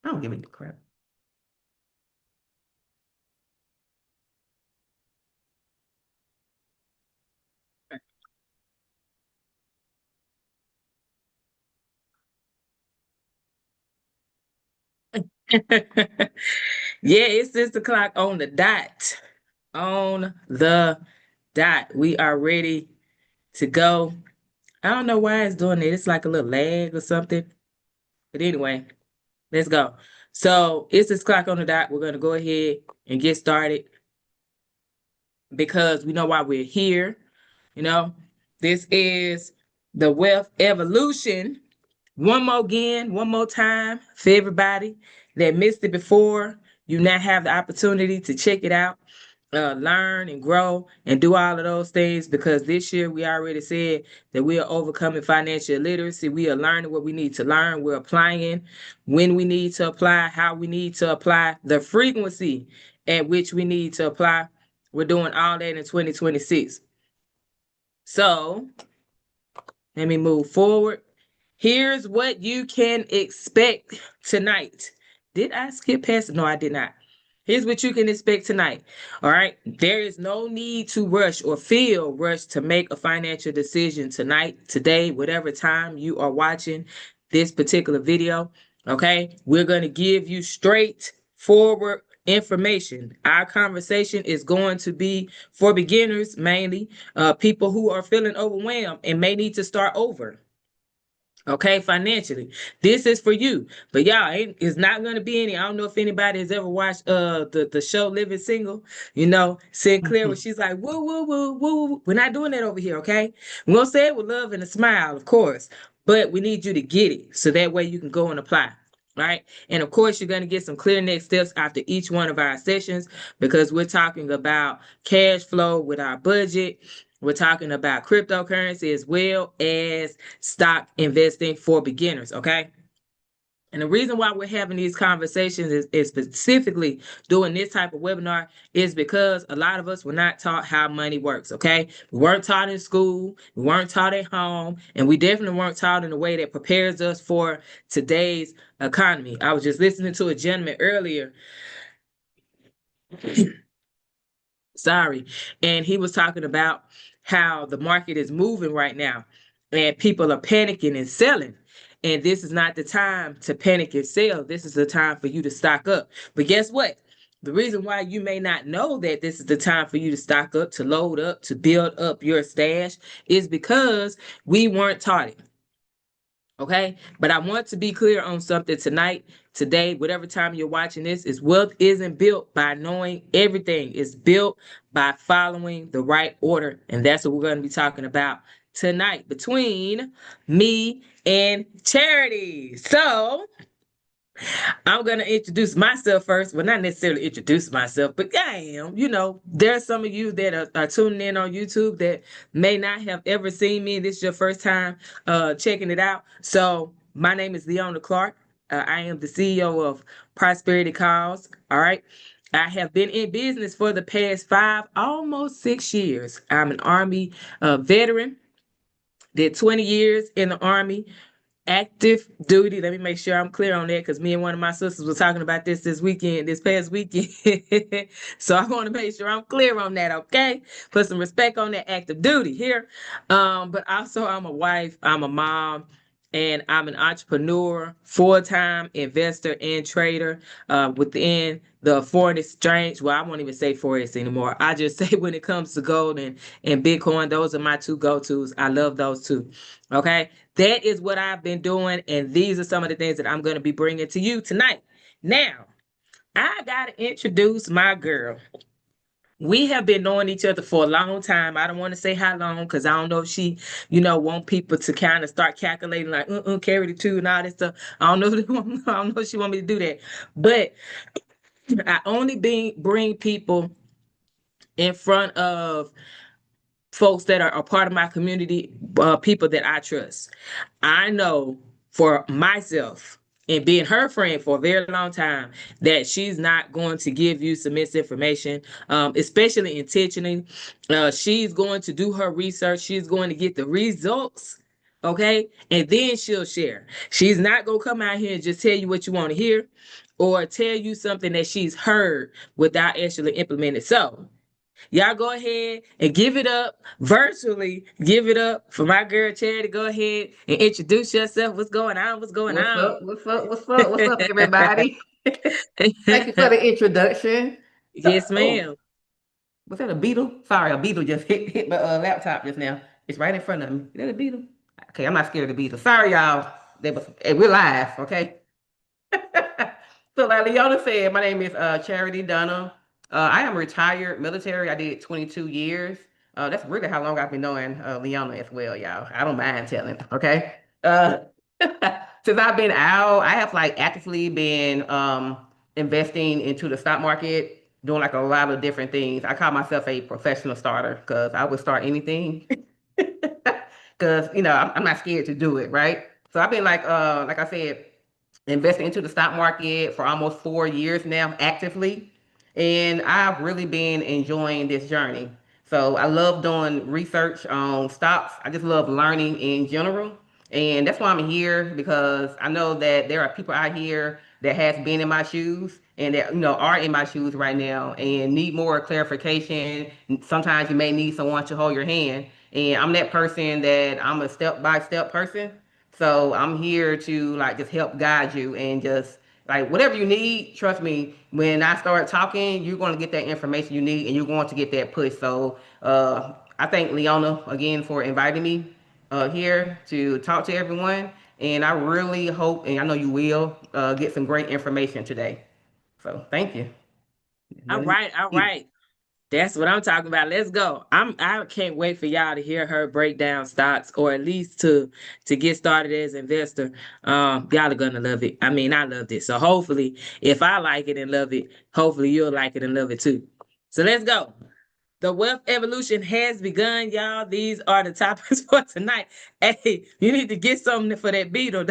I don't give a crap. Yeah, it's 6 o'clock on the dot. On the dot. We are ready to go. I don't know why it's doing it. It's like a little lag or something. But anyway, let's go. So it's 6 o'clock on the dot. We're gonna go ahead and get started because we know why we're here. You know, this is the wealth evolution. One more time for everybody that missed it before. You now have the opportunity to check it out, learn and grow and do all of those things because this year we already said that we are overcoming financial illiteracy. We are learning what we need to learn. We're applying when we need to apply, how we need to apply, the frequency at which we need to apply. We're doing all that in 2026. So let me move forward. Here's what you can expect tonight. Did I skip past? No, I did not. Here's what you can expect tonight. All right. There is no need to rush or feel rushed to make a financial decision tonight, today, whatever time you are watching this particular video. Okay. We're going to give you straightforward information. Our conversation is going to be for beginners, mainly people who are feeling overwhelmed and may need to start over. Okay, financially, this is for you. But y'all, it's not gonna be any. I don't know if anybody has ever watched the show Living Single. You know, Sinclair, where she's like, woo woo woo woo woo. We're not doing that over here. Okay, we're gonna say it with love and a smile, of course, but we need you to get it so that way you can go and apply. Right. And of course, you're going to get some clear next steps after each one of our sessions because we're talking about cash flow with our budget. We're talking about cryptocurrency as well as stock investing for beginners. Okay. And the reason why we're having these conversations is specifically doing this type of webinar is because a lot of us were not taught how money works. Okay. We weren't taught in school, we weren't taught at home, and we definitely weren't taught in a way that prepares us for today's economy. I was just listening to a gentleman earlier. Sorry. And he was talking about how the market is moving right now and people are panicking and selling. And this is not the time to panic and sell. This is the time for you to stock up. But guess what? The reason why you may not know that this is the time for you to stock up, to load up, to build up your stash is because we weren't taught it. Okay. But I want to be clear on something tonight, today, whatever time you're watching this, is wealth isn't built by knowing everything. It's built by following the right order. And that's what we're going to be talking about tonight between me and Charity. So I'm going to introduce myself first. Well, not necessarily introduce myself, but I am. You know, there are some of you that are tuning in on YouTube that may not have ever seen me. This is your first time checking it out. So my name is Leona Clark. I am the CEO of Prosperity Calls. All right. I have been in business for the past 5, almost 6 years. I'm an Army veteran, did 20 years in the Army, active duty. Let me make sure I'm clear on that because me and one of my sisters were talking about this past weekend. So I want to make sure I'm clear on that, okay? Put some respect on that active duty here. But also I'm a wife, I'm a mom, and I'm an entrepreneur, full-time investor and trader within the foreign exchange. Well, I won't even say forex anymore. I just say when it comes to gold and Bitcoin, those are my two go-tos. I love those two. Okay. That is what I've been doing. And these are some of the things that I'm going to be bringing to you tonight. Now, I got to introduce my girl. We have been knowing each other for a long time. I don't want to say how long because I don't know if she, want people to kind of start calculating like, carry the two and all this stuff. I don't know. I don't know if she want me to do that. But I only bring people in front of folks that are a part of my community, people that I trust. I know for myself, and being her friend for a very long time, that she's not going to give you some misinformation, especially intentionally. She's going to do her research. She's going to get the results, Okay. And then she'll share. She's not going to come out here and just tell you what you want to hear or tell you something that she's heard without actually implementing. So, y'all go ahead and give it up virtually. Give it up for my girl Charity. Go ahead and introduce yourself. What's going on? What's going What's on? up? What's up? What's up? What's up, everybody? Thank you for the introduction. Yes, Oh, ma'am. was that a beetle? Sorry, a beetle just hit my laptop just now. It's right in front of me. Is that a beetle? Okay, I'm not scared of the beetle. Sorry, y'all. We're live, okay? So, like Leona said, my name is Charity Dunham. I am retired military. I did 22 years. That's really how long I've been knowing Leona as well, y'all. I don't mind telling, okay? Uh, since I've been out, I have like actively been investing into the stock market, doing like a lot of different things. I call myself a professional starter because I would start anything because I'm not scared to do it, right? So I've been like I said, investing into the stock market for almost 4 years now actively. And I've really been enjoying this journey. So I love doing research on stocks. I just love learning in general. And that's why I'm here because I know that there are people out here that has been in my shoes and that are in my shoes right now and need more clarification. Sometimes you may need someone to hold your hand. And I'm that person that I'm a step by step person. So I'm here to like just help guide you and just like whatever you need, trust me, when I start talking, you're going to get that information you need and you're going to get that push. So I thank Leona again for inviting me here to talk to everyone. And I really hope, and I know you will, get some great information today. So thank you. All right, all right. That's what I'm talking about. Let's go. I can't wait for y'all to hear her break down stocks or at least to get started as an investor. Y'all are gonna love it. I mean, I loved it. So hopefully if I like it and love it, hopefully you'll like it and love it too. So let's go. The wealth evolution has begun, y'all. These are the topics for tonight. Hey, you need to get something for that beetle.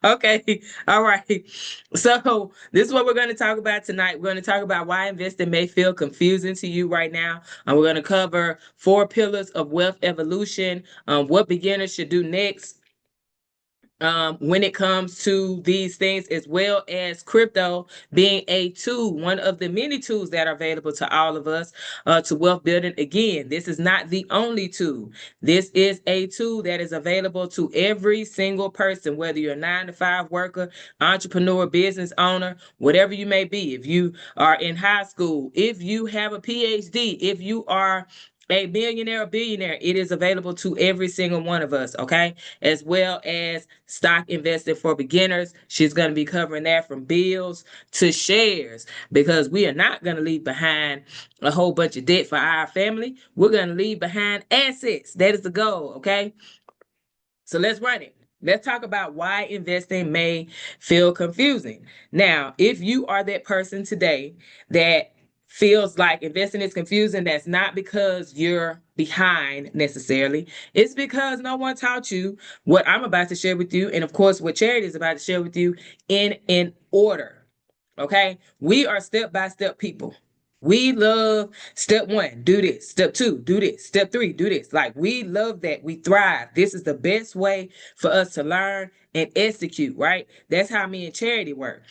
Okay. All right. So this is what we're going to talk about tonight. We're going to talk about why investing may feel confusing to you right now. And we're going to cover 4 pillars of wealth evolution, what beginners should do next, when it comes to these things, as well as crypto being a tool, one of the many tools that are available to all of us to wealth building. Again, this is not the only tool. This is a tool that is available to every single person, whether you're a 9 to 5 worker, entrepreneur, business owner, whatever you may be. If you are in high school, if you have a PhD, if you are a millionaire or billionaire, it is available to every single one of us, okay? As well as stock investing for beginners. She's going to be covering that from bills to shares because we are not going to leave behind a whole bunch of debt for our family. We're going to leave behind assets. That is the goal, okay? So let's run it. Let's talk about why investing may feel confusing. Now, if you are that person today that feels like investing is confusing, that's not because you're behind necessarily. It's because no one taught you what I'm about to share with you, and of course, what Charity is about to share with you in an order. Okay, we are step by step people. We love step one, do this. Step two, do this. Step three, do this. Like we love that. We thrive. This is the best way for us to learn and execute, right? That's how me and Charity work.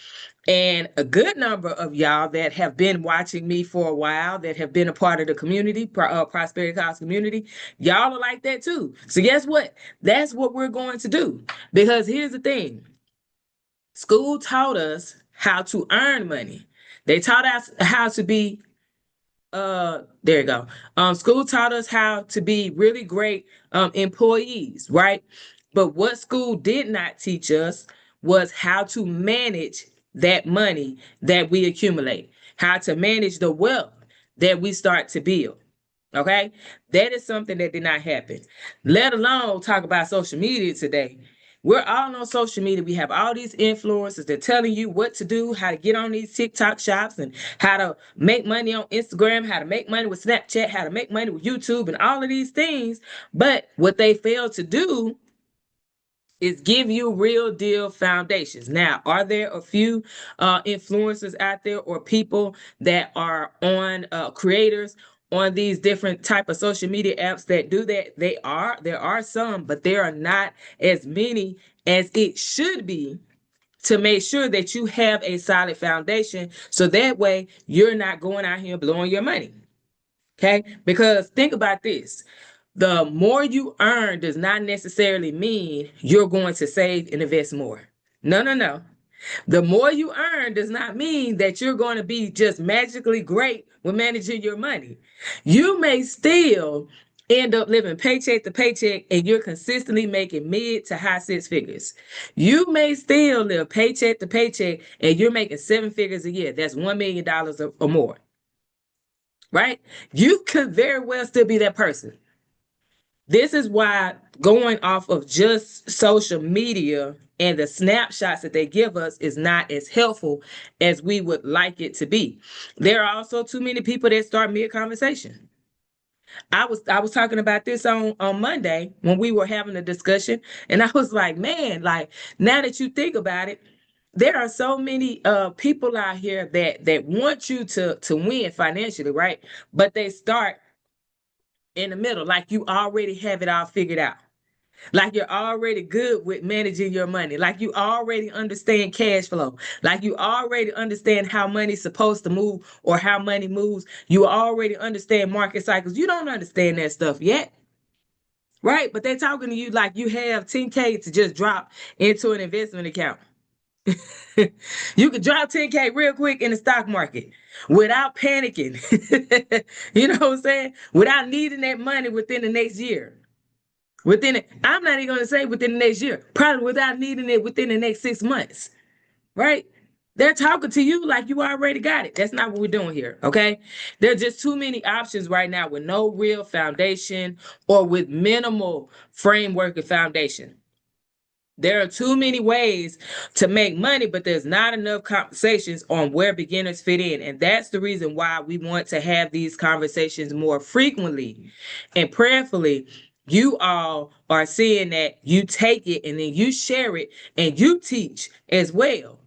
And a good number of y'all that have been watching me for a while, that have been a part of the community, Prosperity Cause community, y'all are like that too. So guess what? That's what we're going to do. Because here's the thing. School taught us how to earn money. They taught us how to be there you go. School taught us how to be really great employees, right? But what school did not teach us was how to manage that money that we accumulate, how to manage the wealth that we start to build. Okay, that is something that did not happen. Let alone talk about social media today. We're all on social media. We have all these influencers that telling you what to do, how to get on these TikTok shops, and how to make money on Instagram, how to make money with Snapchat, how to make money with YouTube, and all of these things. But what they fail to do is give you real deal foundations. Now, are there a few influencers out there or people that are on creators on these different type of social media apps that do that. There are some, but there are not as many as it should be, to make sure that you have a solid foundation, so that way you're not going out here blowing your money. Okay? Because think about this. The more you earn does not necessarily mean you're going to save and invest more. No, no, no. The more you earn does not mean that you're going to be just magically great with managing your money. You may still end up living paycheck to paycheck and you're consistently making mid to high six figures. You may still live paycheck to paycheck and you're making seven figures a year. That's $1 million or more, right? You could very well still be that person. This is why going off of just social media and the snapshots that they give us is not as helpful as we would like it to be. There are also too many people that start mid conversation. I was talking about this on Monday when we were having a discussion, and I was like, man, like, now that you think about it, there are so many people out here that want you to win financially, right? But they start in the middle, like you already have it all figured out. Like you're already good with managing your money. Like you already understand cash flow. Like you already understand how money's supposed to move or how money moves. You already understand market cycles. You don't understand that stuff yet. Right? But they're talking to you like you have 10K to just drop into an investment account. You could drop 10K real quick in the stock market without panicking. You know what I'm saying? Without needing that money within the next year. Within it, I'm not even going to say within the next year, probably without needing it within the next 6 months, right? They're talking to you like you already got it. That's not what we're doing here, okay? There's just too many options right now with no real foundation or with minimal framework and foundation. There are too many ways to make money, but there's not enough conversations on where beginners fit in. And that's the reason why we want to have these conversations more frequently and prayerfully. You all are seeing that you take it and then you share it and you teach as well.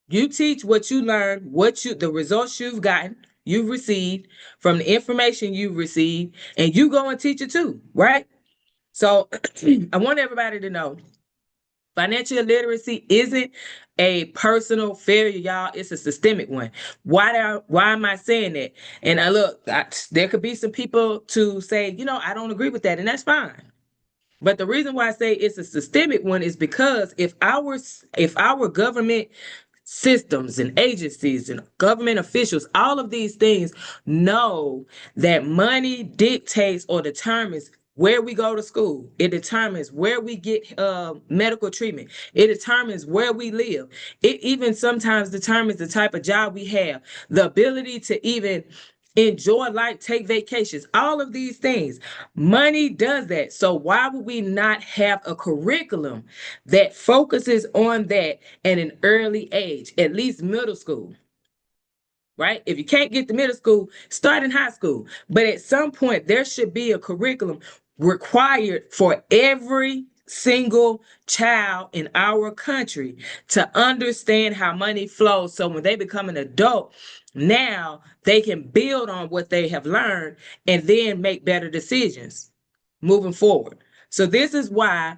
You teach what you learn, the results you've received from the information you've received, and you go and teach it too, right? So I want everybody to know financial illiteracy isn't a personal failure, y'all. It's a systemic one. Why am I saying that? And there could be some people to say, I don't agree with that, and that's fine. But the reason why I say it's a systemic one is because if our government systems and agencies and government officials, all of these things know that money dictates or determines where we go to school. It determines where we get medical treatment. It determines where we live. It even sometimes determines the type of job we have, the ability to even enjoy life, take vacations, all of these things. Money does that. So why would we not have a curriculum that focuses on that at an early age, at least middle school? Right? If you can't get to middle school, start in high school. But at some point, there should be a curriculum required for every single child in our country to understand how money flows. So when they become an adult, now they can build on what they have learned and then make better decisions moving forward. So this is why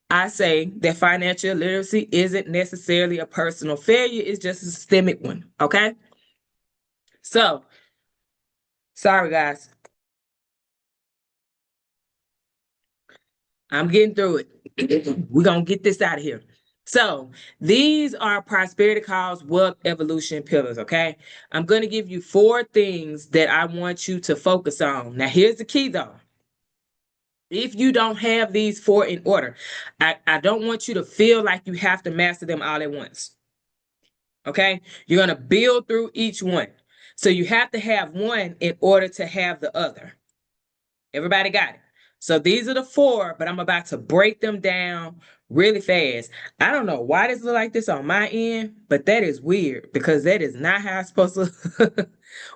I say that financial literacy isn't necessarily a personal failure, it's just a systemic one. Okay. So, sorry guys, I'm getting through it. We're going to get this out of here. So, these are prosperity calls, wealth evolution pillars, okay? I'm going to give you 4 things that I want you to focus on. Now, here's the key though. If you don't have these 4 in order, I don't want you to feel like you have to master them all at once. Okay? You're going to build through each one. So, you have to have one in order to have the other. Everybody got it? So these are the 4, but I'm about to break them down really fast. I don't know why this look like this on my end, but that is weird because that is not how it's supposed to.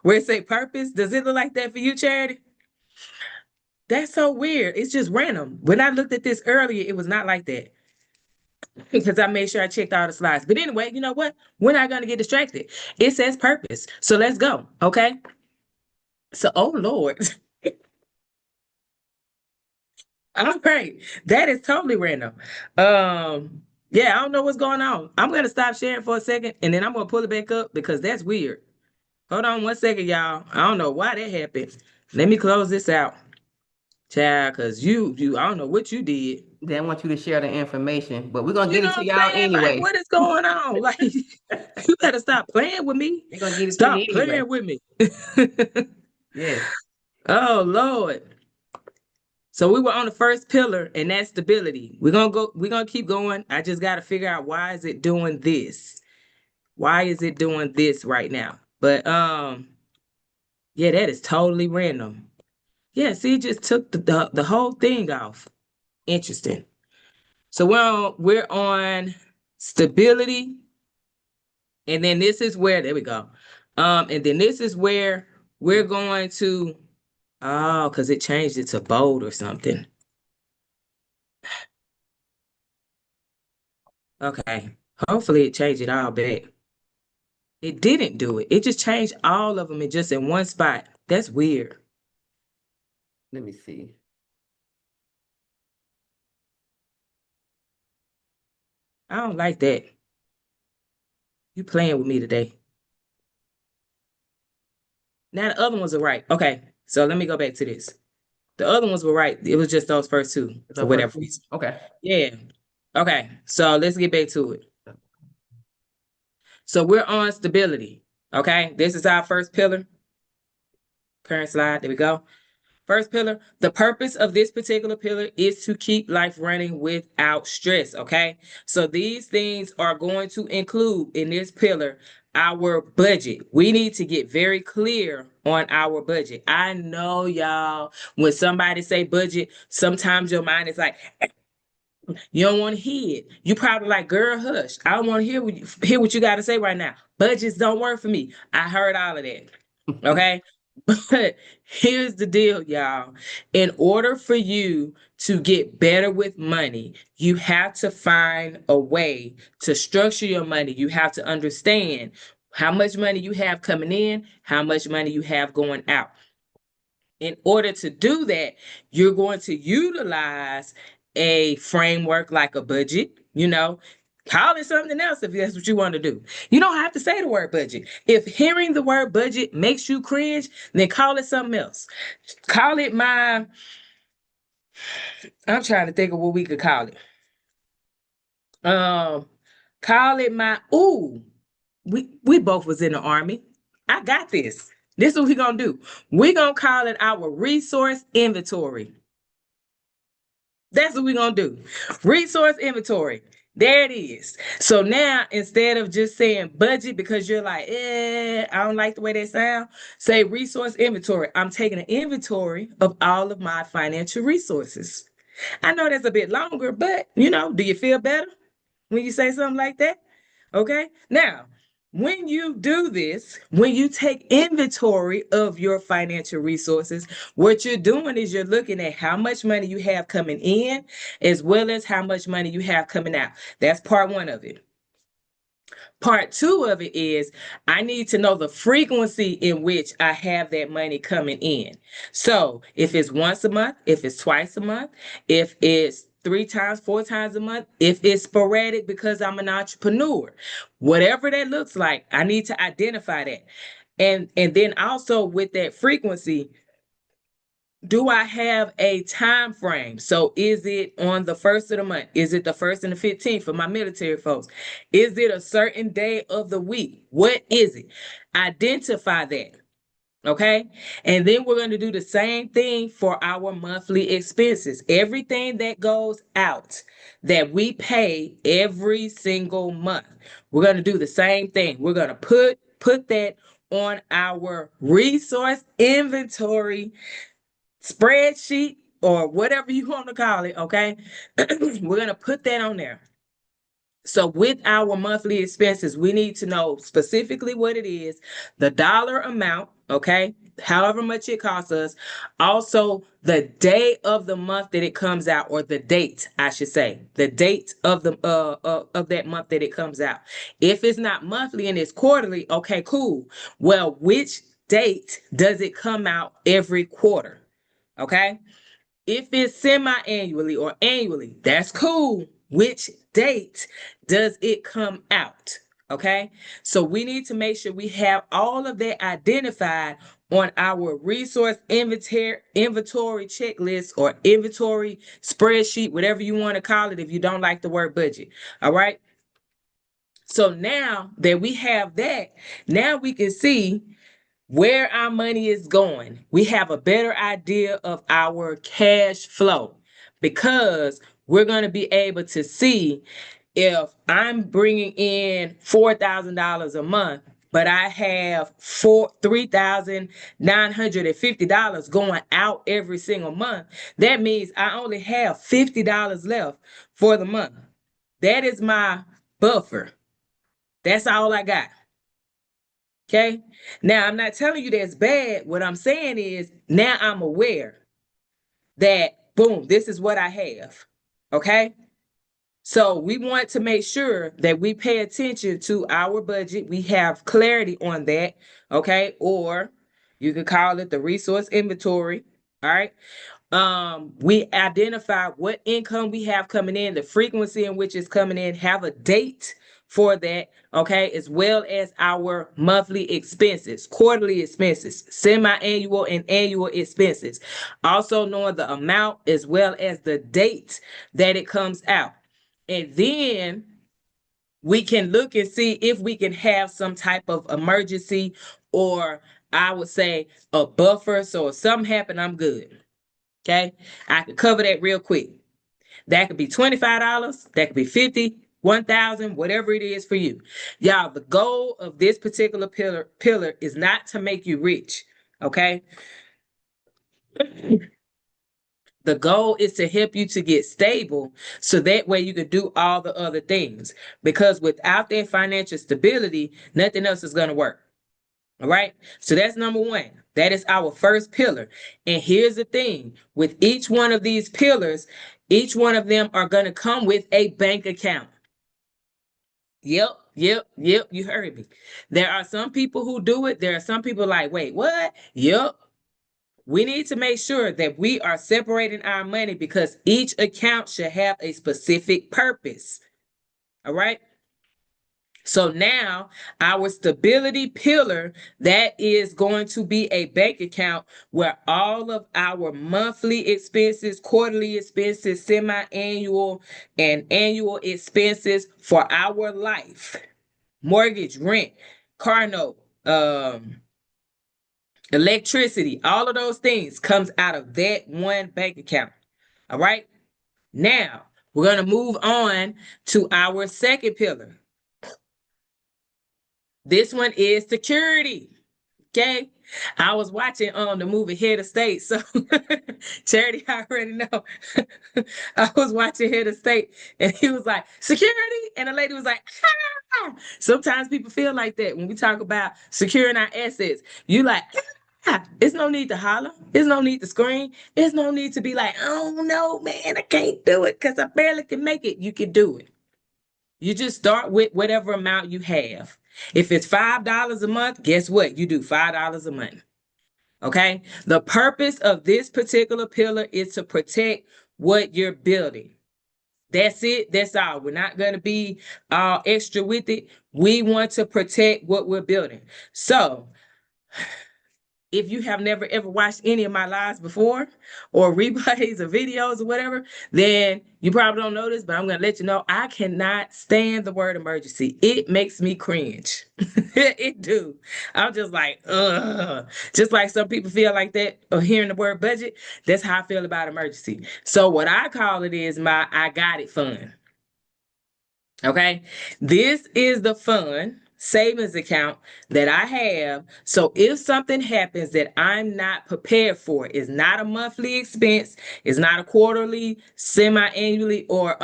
Where it say purpose, does it look like that for you, Charity? That's so weird. It's just random. When I looked at this earlier, it was not like that because I made sure I checked all the slides. But anyway, you know what? We're not going to get distracted. It says purpose. So let's go. Okay. So, oh Lord. All right. That is totally random. Yeah, I don't know what's going on. I'm gonna stop sharing for a second and then I'm gonna pull it back up because that's weird. Hold on 1 second, y'all. I don't know why that happened. Let me close this out. Child, cause you I don't know what you did. They want you to share the information, but we're gonna You get know it what to I'm y'all saying? Like, anyway. what is going on? Like, you better stop playing with me. We're gonna get it to you Stop anyway. playing with me. Yes. Oh Lord. So we were on the first pillar, and that's stability. We're gonna keep going. I just gotta figure out why is it doing this? Why is it doing this right now? But yeah, that is totally random. Yeah, see, it just took the whole thing off. Interesting. So we're on stability, and then this is where there we go. And then this is where we're going to because it changed it to bold or something. Okay. Hopefully it changed it all back. It didn't do it. It just changed all of them in just in one spot. That's weird. Let me see. I don't like that. You playing with me today. Now the other ones are right. Okay. So let me go back to this. The other ones were right. It was just those first two Is for that first whatever two? reason. Okay. Yeah. Okay. So let's get back to it. So we're on stability. Okay. This is our first pillar. Current slide. There we go. First pillar, the purpose of this particular pillar is to keep life running without stress. Okay. So these things are going to include in this pillar our budget. We need to get very clear on our budget. I know y'all, when somebody say budget, sometimes your mind is like, you don't want to hear it. You probably like, girl, hush. I don't want to hear what you got to say right now. Budgets don't work for me. I heard all of that. Okay. But here's the deal, y'all. In order for you to get better with money, you have to find a way to structure your money. You have to understand how much money you have coming in, how much money you have going out. In order to do that, you're going to utilize a framework like a budget, call it something else if that's what you want to do. You don't have to say the word budget. If hearing the word budget makes you cringe, then call it something else. Call it I'm trying to think of what we could call it. Um, Call it we both was in the army. I got this. This is what we gonna do. We gonna call it our resource inventory. That's what we're gonna do. Resource inventory. There it is. So now instead of just saying budget because you're like, I don't like the way they sound, say resource inventory. I'm taking an inventory of all of my financial resources. I know that's a bit longer, but do you feel better when you say something like that? Okay. Now, when you do this, when you take inventory of your financial resources, what you're doing is you're looking at how much money you have coming in as well as how much money you have coming out. That's part one of it. Part two of it is I need to know the frequency in which I have that money coming in. So if it's once a month, if it's twice a month, if it's 3 times, 4 times a month, if it's sporadic because I'm an entrepreneur, whatever that looks like, I need to identify that. And then also with that frequency, do I have a time frame? So is it on the first of the month? Is it the first and the 15th for my military folks? Is it a certain day of the week? What is it? Identify that. Okay. And then we're going to do the same thing for our monthly expenses. Everything that goes out that we pay every single month. We're going to do the same thing. We're going to put that on our resource inventory spreadsheet or whatever you want to call it, okay? We're going to put that on there. So with our monthly expenses, we need to know specifically what it is, the dollar amount, okay? However much it costs us. Also, the day of the month that it comes out, or the date, I should say, the date of the of that month that it comes out. If it's not monthly and it's quarterly, okay, cool. Well, which date does it come out every quarter? Okay. If it's semi-annually or annually, that's cool. Which date does it come out? Okay. So we need to make sure we have all of that identified on our resource inventory checklist or inventory spreadsheet, whatever you want to call it if you don't like the word budget. All right. So now that we have that, now we can see where our money is going. We have a better idea of our cash flow because we're going to be able to see if I'm bringing in $4,000 a month, but I have $3,950 going out every single month. That means I only have $50 left for the month. That is my buffer. That's all I got. Okay. Now, I'm not telling you that's bad. What I'm saying is now I'm aware that, boom, this is what I have. Okay. So we want to make sure that we pay attention to our budget. We have clarity on that. Okay. Or you could call it the resource inventory. All right. We identify what income we have coming in, the frequency in which it's coming in, have a date for that, okay, as well as our monthly expenses, quarterly expenses, semi-annual and annual expenses. Also knowing the amount as well as the date that it comes out. And then we can look and see if we can have some type of emergency, or I would say a buffer. So if something happened, I'm good. Okay. I could cover that real quick. That could be $25. That could be 50, 1,000, whatever it is for you. Y'all, the goal of this particular pillar is not to make you rich. Okay. The goal is to help you to get stable so that way you can do all the other things. Because without that financial stability, nothing else is going to work. All right. So that's number one. That is our first pillar. And here's the thing, with each one of these pillars, each one of them are going to come with a bank account. Yep, yep, yep. You heard me. There are some people who do it. There are some people like, wait, what? Yep. We need to make sure that we are separating our money because each account should have a specific purpose. All right. So now our stability pillar, that is going to be a bank account where all of our monthly expenses, quarterly expenses, semi-annual and annual expenses for our life, mortgage, rent, car note, electricity, all of those things comes out of that one bank account. All right. Now we're going to move on to our second pillar. This one is security. Okay. I was watching the movie Head of State. So Charity, I already know. I was watching Head of State and he was like, security. And the lady was like, ah! Sometimes people feel like that when we talk about securing our assets. You like, ah! It's no need to holler. It's no need to scream. It's no need to be like, oh no, man, I can't do it because I barely can make it. You can do it. You just start with whatever amount you have. If it's $5 a month, guess what? You do $5 a month. Okay. The purpose of this particular pillar is to protect what you're building. That's it. That's all. We're not going to be extra with it. We want to protect what we're building. So if you have never ever watched any of my lives before or replays or videos or whatever, then you probably don't know this, but I'm going to let you know I cannot stand the word emergency. It makes me cringe. It do. I'm just like, ugh. Just like some people feel like that or hearing the word budget, that's how I feel about emergency. So what I call it is my I got it fund. Okay. This is the fund savings account that I have. So if something happens that I'm not prepared for, it's not a monthly expense, it's not a quarterly, semi-annually, or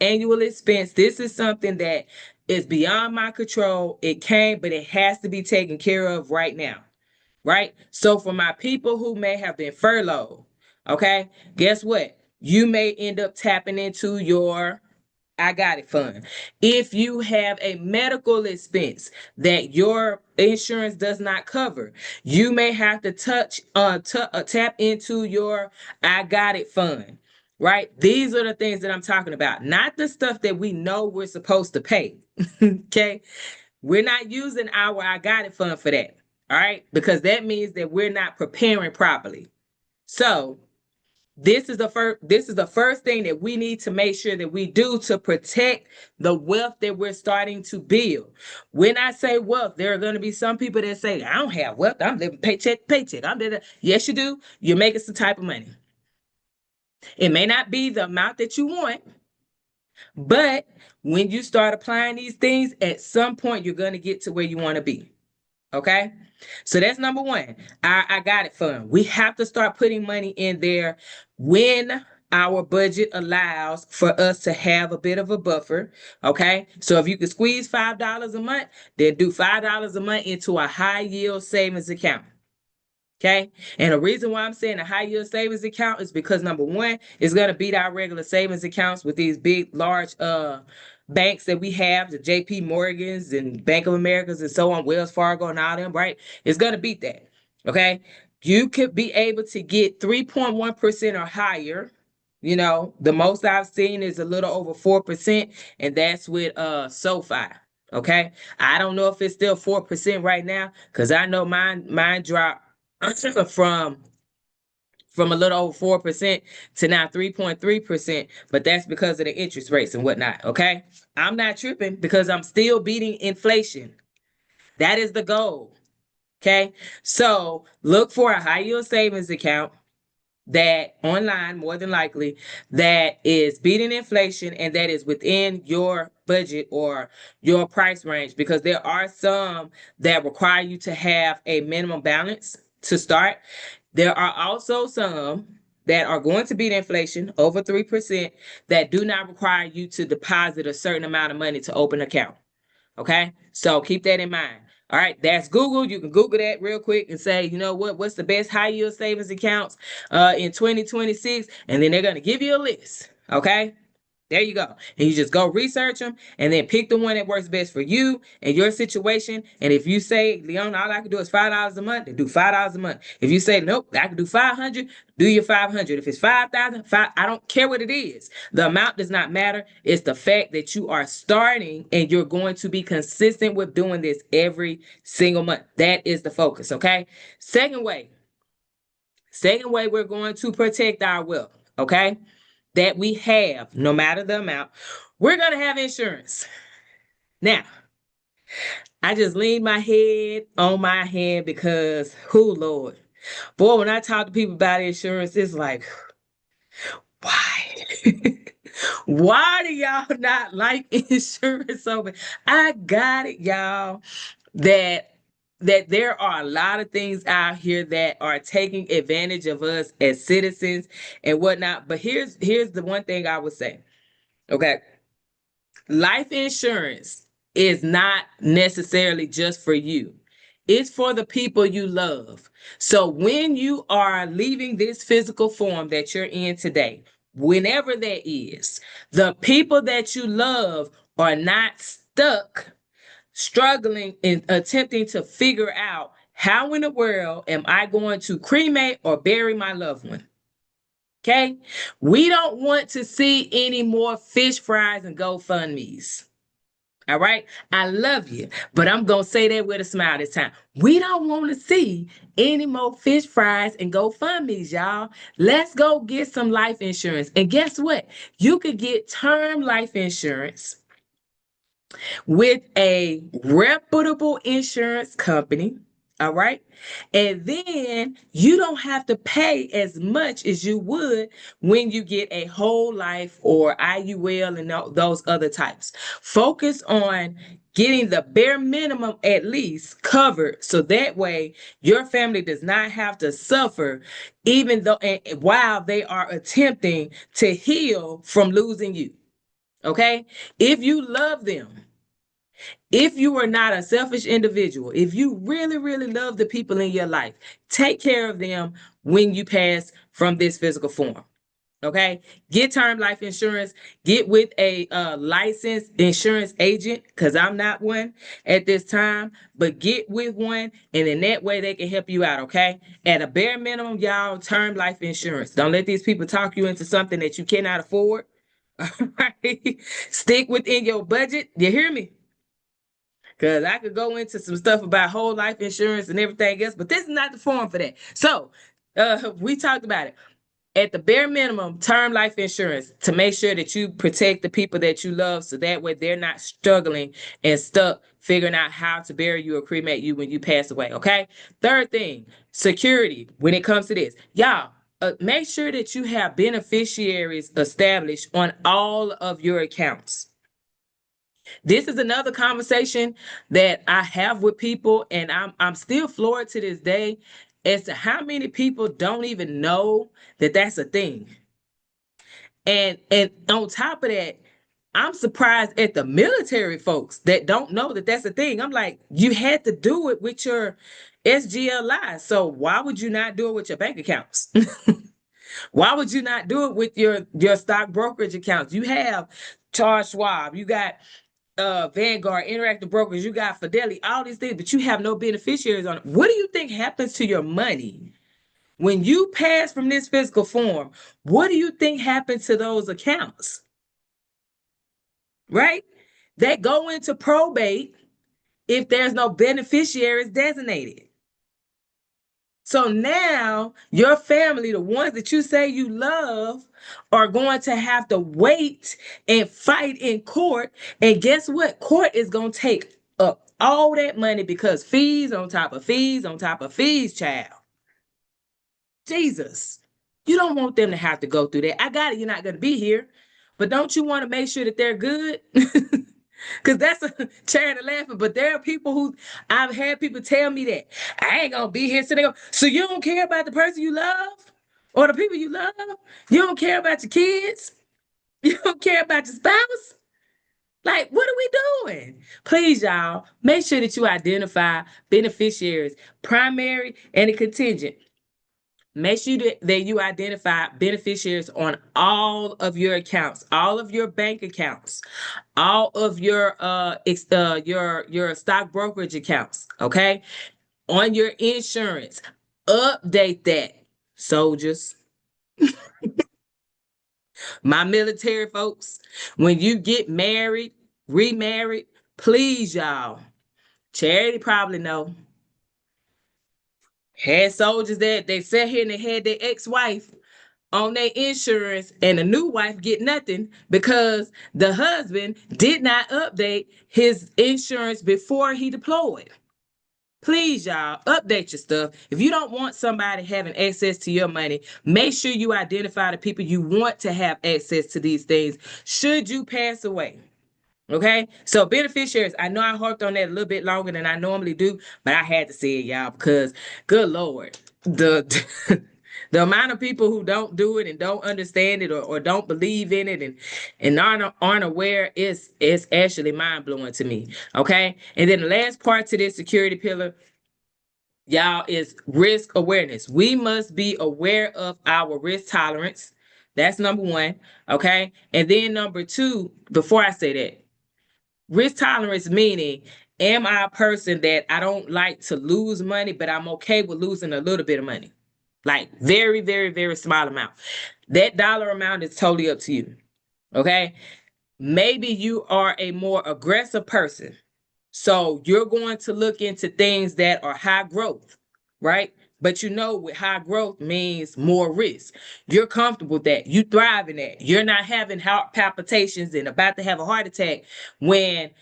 annual expense. This is something that is beyond my control. It can, but it has to be taken care of right now. Right? So for my people who may have been furloughed, okay, guess what? You may end up tapping into your I got it fund. If you have a medical expense that your insurance does not cover, you may have to tap into your I got it fund. Right? These are the things that I'm talking about, not the stuff that we know we're supposed to pay. Okay? We're not using our I got it fund for that. All right? Because that means that we're not preparing properly. So, this is the first thing that we need to make sure that we do to protect the wealth that we're starting to build. When I say wealth, there are going to be some people that say, I don't have wealth. I'm living paycheck to paycheck. Yes, you do. You're making some type of money. It may not be the amount that you want, but when you start applying these things, at some point you're going to get to where you want to be. Okay. So that's number one. I got it fund. We have to start putting money in there when our budget allows for us to have a bit of a buffer. Okay. So if you can squeeze $5 a month, then do $5 a month into a high yield savings account. Okay. And the reason why I'm saying a high yield savings account is because number one, it's going to beat our regular savings accounts with these big, large banks that we have, the JP Morgans and Bank of Americas and so on, Wells Fargo and all them, right? It's going to beat that. Okay. You could be able to get 3.1% or higher. You know, the most I've seen is a little over 4%, and that's with SoFi. Okay. I don't know if it's still 4% right now, because I know mine dropped from a little over 4% to now 3.3%, but that's because of the interest rates and whatnot. Okay. I'm not tripping because I'm still beating inflation. That is the goal. Okay. So look for a high yield savings account that online, more than likely, that is beating inflation and that is within your budget or your price range, because there are some that require you to have a minimum balance to start. There are also some that are going to beat inflation over 3% that do not require you to deposit a certain amount of money to open an account. Okay. So keep that in mind. All right. That's Google. You can Google that real quick and say, you know what's the best high yield savings accounts in 2026? And then they're going to give you a list. Okay. There you go. And you just go research them and then pick the one that works best for you and your situation. And if you say, Leon, all I can do is $5 a month, then do $5 a month. If you say, nope, I can do 500, do your 500. If it's 5,000, I don't care what it is. The amount does not matter. It's the fact that you are starting and you're going to be consistent with doing this every single month. That is the focus. Okay. Second way, we're going to protect our wealth. Okay, that we have, no matter the amount, we're going to have insurance. Now, I just lean my head on my hand because, who, Lord, boy, when I talk to people about insurance, it's like, why? Why do y'all not like insurance so bad? I got it, y'all, that there are a lot of things out here that are taking advantage of us as citizens and whatnot. But here's the one thing I would say. Okay. Life insurance is not necessarily just for you. It's for the people you love. So when you are leaving this physical form that you're in today, whenever that is, the people that you love are not stuck struggling and attempting to figure out how in the world am I going to cremate or bury my loved one. Okay. We don't want to see any more fish fries and GoFundMe's. All right. I love you, but I'm going to say that with a smile this time. We don't want to see any more fish fries and GoFundMe's, y'all. Let's go get some life insurance. And guess what? You could get term life insurance with a reputable insurance company. All right. And then you don't have to pay as much as you would when you get a whole life or IUL and those other types. Focus on getting the bare minimum at least covered so that way your family does not have to suffer even though and while they are attempting to heal from losing you. Okay? If you love them, if you are not a selfish individual, if you really, really love the people in your life, take care of them when you pass from this physical form. Okay, get term life insurance. Get with a licensed insurance agent, because I'm not one at this time. But get with one, and in that way they can help you out. Okay, at a bare minimum, y'all, term life insurance. Don't let these people talk you into something that you cannot afford. All right, stick within your budget. You hear me? Because I could go into some stuff about whole life insurance and everything else, but this is not the forum for that. So, we talked about it. At the bare minimum, term life insurance to make sure that you protect the people that you love, so that way they're not struggling and stuck figuring out how to bury you or cremate you when you pass away. Okay. Third thing, security when it comes to this. Y'all, make sure that you have beneficiaries established on all of your accounts. This is another conversation that I have with people, and I'm still floored to this day as to how many people don't even know that that's a thing. And on top of that, I'm surprised at the military folks that don't know that that's a thing. I'm like, you had to do it with your SGLI, so why would you not do it with your bank accounts? Why would you not do it with your stock brokerage accounts? You have Charles Schwab, you got Vanguard, Interactive Brokers, you got Fidelity, all these things, but you have no beneficiaries on it. What do you think happens to your money when you pass from this physical form? What do you think happens to those accounts? Right? That go into probate if there's no beneficiaries designated. So now your family, the ones that you say you love, are going to have to wait and fight in court. And guess what? Court is going to take up all that money, because fees on top of fees on top of fees, child. Jesus. You don't want them to have to go through that. I got it. You're not going to be here. But don't you want to make sure that they're good? Because that's a charity laughing. But there are people who, I've had people tell me that I ain't going to be here. So they go, so you don't care about the person you love or the people you love? You don't care about your kids? You don't care about your spouse? Like, what are we doing? Please, y'all, make sure that you identify beneficiaries, primary and a contingent. Make sure that you identify beneficiaries on all of your accounts, all of your bank accounts, all of your stock brokerage accounts, okay? On your insurance. Update that, soldiers. My military folks, when you get married, remarried, please, y'all. Charity probably know. Had soldiers that they sat here and they had their ex-wife on their insurance, and the new wife get nothing because the husband did not update his insurance before he deployed. Please, y'all, update your stuff. If you don't want somebody having access to your money, make sure you identify the people you want to have access to these things should you pass away. Okay, so beneficiaries, I know I harped on that a little bit longer than I normally do, but I had to say it, y'all, because good Lord, the the amount of people who don't do it and don't understand it, or don't believe in it, and aren't aware is actually mind blowing to me. Okay, and then the last part to this security pillar, y'all, is risk awareness. We must be aware of our risk tolerance. That's number one. Okay, and then number two, before I say that. Risk tolerance meaning, am I a person that I don't like to lose money, but I'm okay with losing a little bit of money? Like very, very, very small amount. That dollar amount is totally up to you. Okay. Maybe you are a more aggressive person. So you're going to look into things that are high growth, right? But you know, with high growth means more risk. You're comfortable with that. You thrive in that. You're not having heart palpitations and about to have a heart attack when,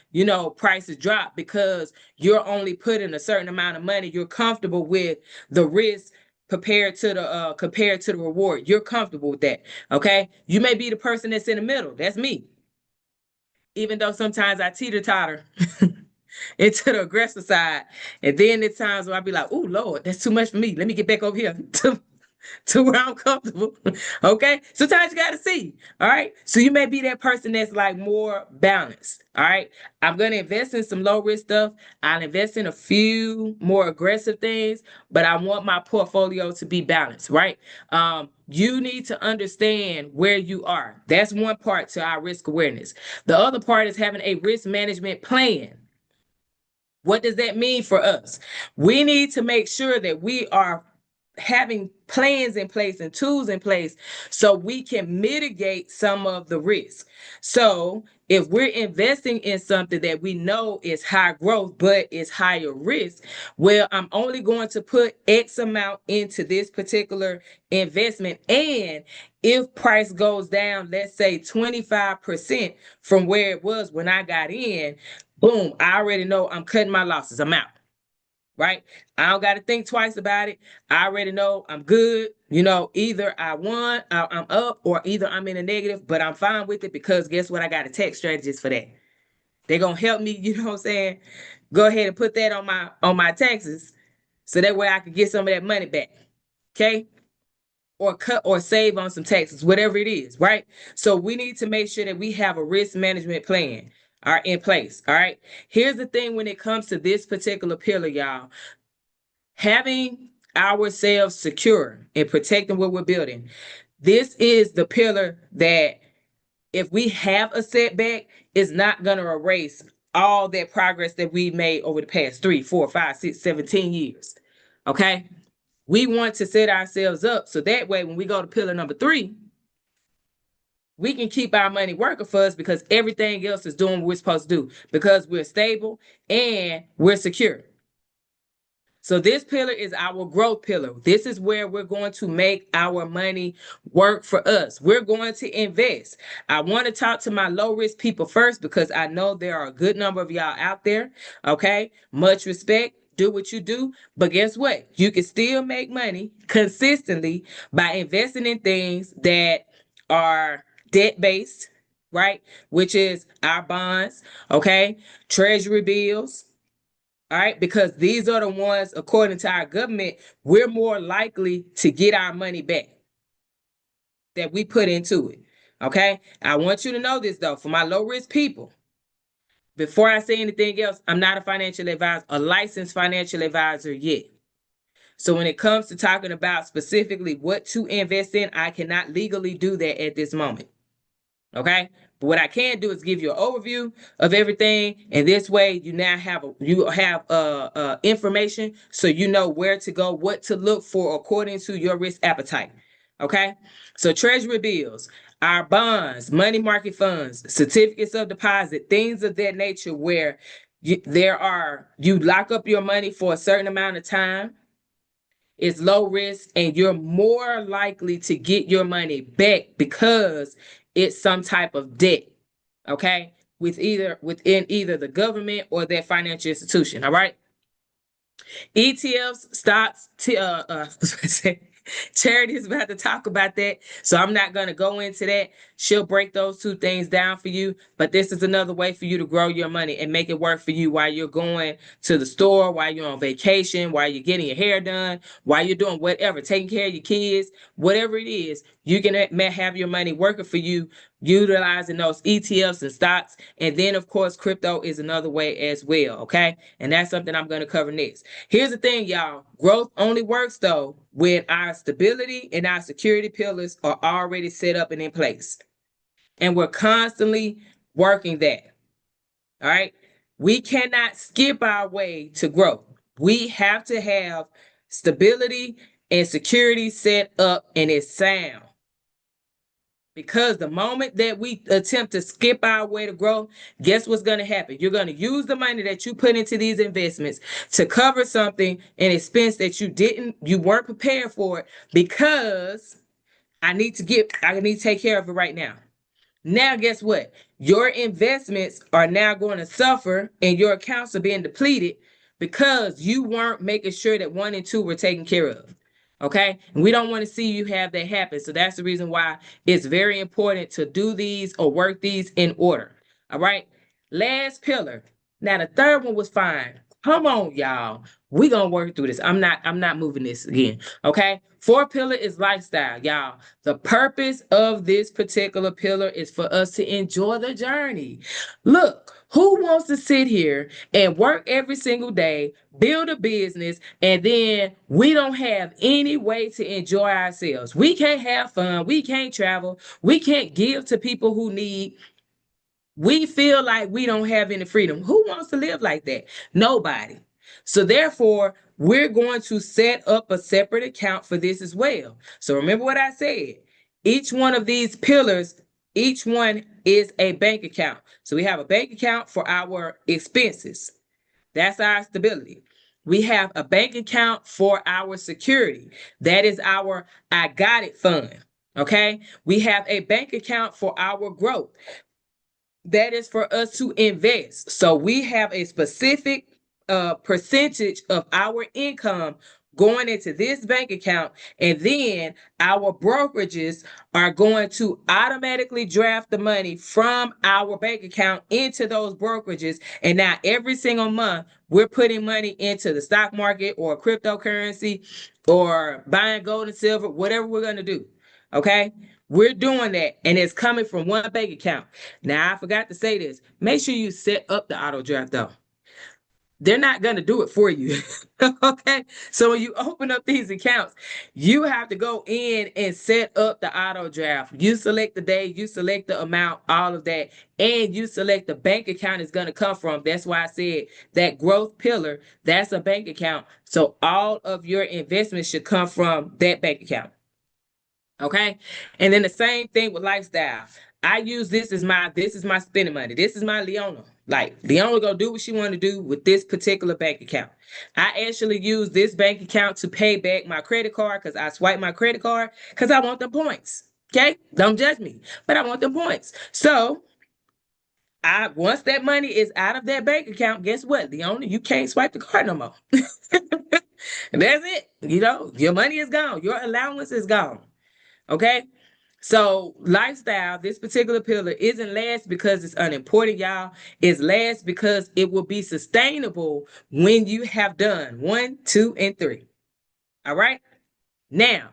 prices drop, because you're only putting a certain amount of money. You're comfortable with the risk compared to the reward. You're comfortable with that. Okay. You may be the person that's in the middle. That's me. Even though sometimes I teeter totter into the aggressive side. And then there's times where I'll be like, oh Lord, that's too much for me. Let me get back over here to where I'm comfortable. Okay. Sometimes you gotta see. All right. So you may be that person that's like more balanced. All right. I'm gonna invest in some low risk stuff. I'll invest in a few more aggressive things, but I want my portfolio to be balanced, right? You need to understand where you are. That's one part to our risk awareness. The other part is having a risk management plan. What does that mean for us? We need to make sure that we are having plans in place and tools in place so we can mitigate some of the risk. So, if we're investing in something that we know is high growth but is higher risk, well, I'm only going to put X amount into this particular investment. And if price goes down, let's say 25% from where it was when I got in, boom, I already know I'm cutting my losses. I'm out. Right? I don't got to think twice about it. I already know I'm good. Either I won, I'm up, or either I'm in a negative, but I'm fine with it because guess what? I got a tax strategist for that. They're gonna help me, you know what I'm saying? Go ahead and put that on my taxes so that way I can get some of that money back. Okay? Or cut or save on some taxes, whatever it is, right? So we need to make sure that we have a risk management plan are in place. All right. Here's the thing when it comes to this particular pillar, y'all. Having ourselves secure and protecting what we're building. This is the pillar that if we have a setback, is not gonna erase all that progress that we made over the past 3, 4, 5, 6, 17 years. Okay. We want to set ourselves up so that way when we go to pillar number 3, we can keep our money working for us because everything else is doing what we're supposed to do because we're stable and we're secure. So this pillar is our growth pillar. This is where we're going to make our money work for us. We're going to invest. I want to talk to my low risk people first because I know there are a good number of y'all out there. Okay. Much respect. Do what you do. But guess what? You can still make money consistently by investing in things that are debt based, right? Which is our bonds, okay? Treasury bills, all right, because these are the ones, according to our government, we're more likely to get our money back that we put into it. Okay. I want you to know this though, for my low risk people, before I say anything else, I'm not a financial advisor, a licensed financial advisor yet. So when it comes to talking about specifically what to invest in, I cannot legally do that at this moment. Okay. But what I can do is give you an overview of everything, and this way you now have information, so you know where to go, what to look for according to your risk appetite. Okay, so treasury bills, our bonds, money market funds, certificates of deposit, things of that nature, where you lock up your money for a certain amount of time. It's low risk and you're more likely to get your money back because it's some type of debt, okay, within either the government or that financial institution. All right. ETFs, stocks, Charity is about to talk about that. So I'm not going to go into that. She'll break those two things down for you. But this is another way for you to grow your money and make it work for you while you're going to the store, while you're on vacation, while you're getting your hair done, while you're doing whatever, taking care of your kids, whatever it is, you can have your money working for you, utilizing those ETFs and stocks. And then, of course, crypto is another way as well. Okay. And that's something I'm going to cover next. Here's the thing, y'all. Growth only works, though, when our stability and our security pillars are already set up and in place. And we're constantly working that. All right. We cannot skip our way to growth. We have to have stability and security set up and it's sound. Because the moment that we attempt to skip our way to growth, guess what's going to happen? You're going to use the money that you put into these investments to cover something, an expense that you weren't prepared for it because I need to take care of it right now. Now, guess what? Your investments are now going to suffer and your accounts are being depleted because you weren't making sure that 1 and 2 were taken care of. Okay. And we don't want to see you have that happen. So that's the reason why it's very important to do these or work these in order. All right. Last pillar. Now the third one was fine. Come on, y'all. We gonna work through this. I'm not moving this again. Okay. Fourth pillar is lifestyle, y'all. The purpose of this particular pillar is for us to enjoy the journey. Look, Who wants to sit here and work every single day, build a business, and then we don't have any way to enjoy ourselves? We can't have fun. We can't travel. We can't give to people who need. We feel like we don't have any freedom. Who wants to live like that? Nobody. So therefore, we're going to set up a separate account for this as well. So remember what I said. Each one of these pillars, each one is a bank account. So we have a bank account for our expenses. That's our stability. We have a bank account for our security. That is our I got it fund. Okay. We have a bank account for our growth. That is for us to invest. So we have a specific percentage of our income going into this bank account, and then our brokerages are going to automatically draft the money from our bank account into those brokerages. And now every single month, we're putting money into the stock market or cryptocurrency or buying gold and silver, whatever we're going to do. Okay. We're doing that, and it's coming from one bank account. Now, I forgot to say this. Make sure you set up the auto draft, though. They're not going to do it for you. Okay. So when you open up these accounts, you have to go in and set up the auto draft. You select the day, you select the amount, all of that, and you select the bank account it's going to come from. That's why I said that growth pillar, that's a bank account. So all of your investments should come from that bank account. Okay. And then the same thing with lifestyle. I use this is my spending money. This is my Leona. Like Leona gonna do what she want to do with this particular bank account. I actually use this bank account to pay back my credit card because I swipe my credit card because I want the points. Okay. Don't judge me, but I want the points. So I once that money is out of that bank account, guess what? Leona, you can't swipe the card no more. And that's it. Your money is gone. Your allowance is gone. Okay. So lifestyle, this particular pillar isn't last because it's unimportant, y'all. It's last because it will be sustainable when you have done one, two, and three. All right. Now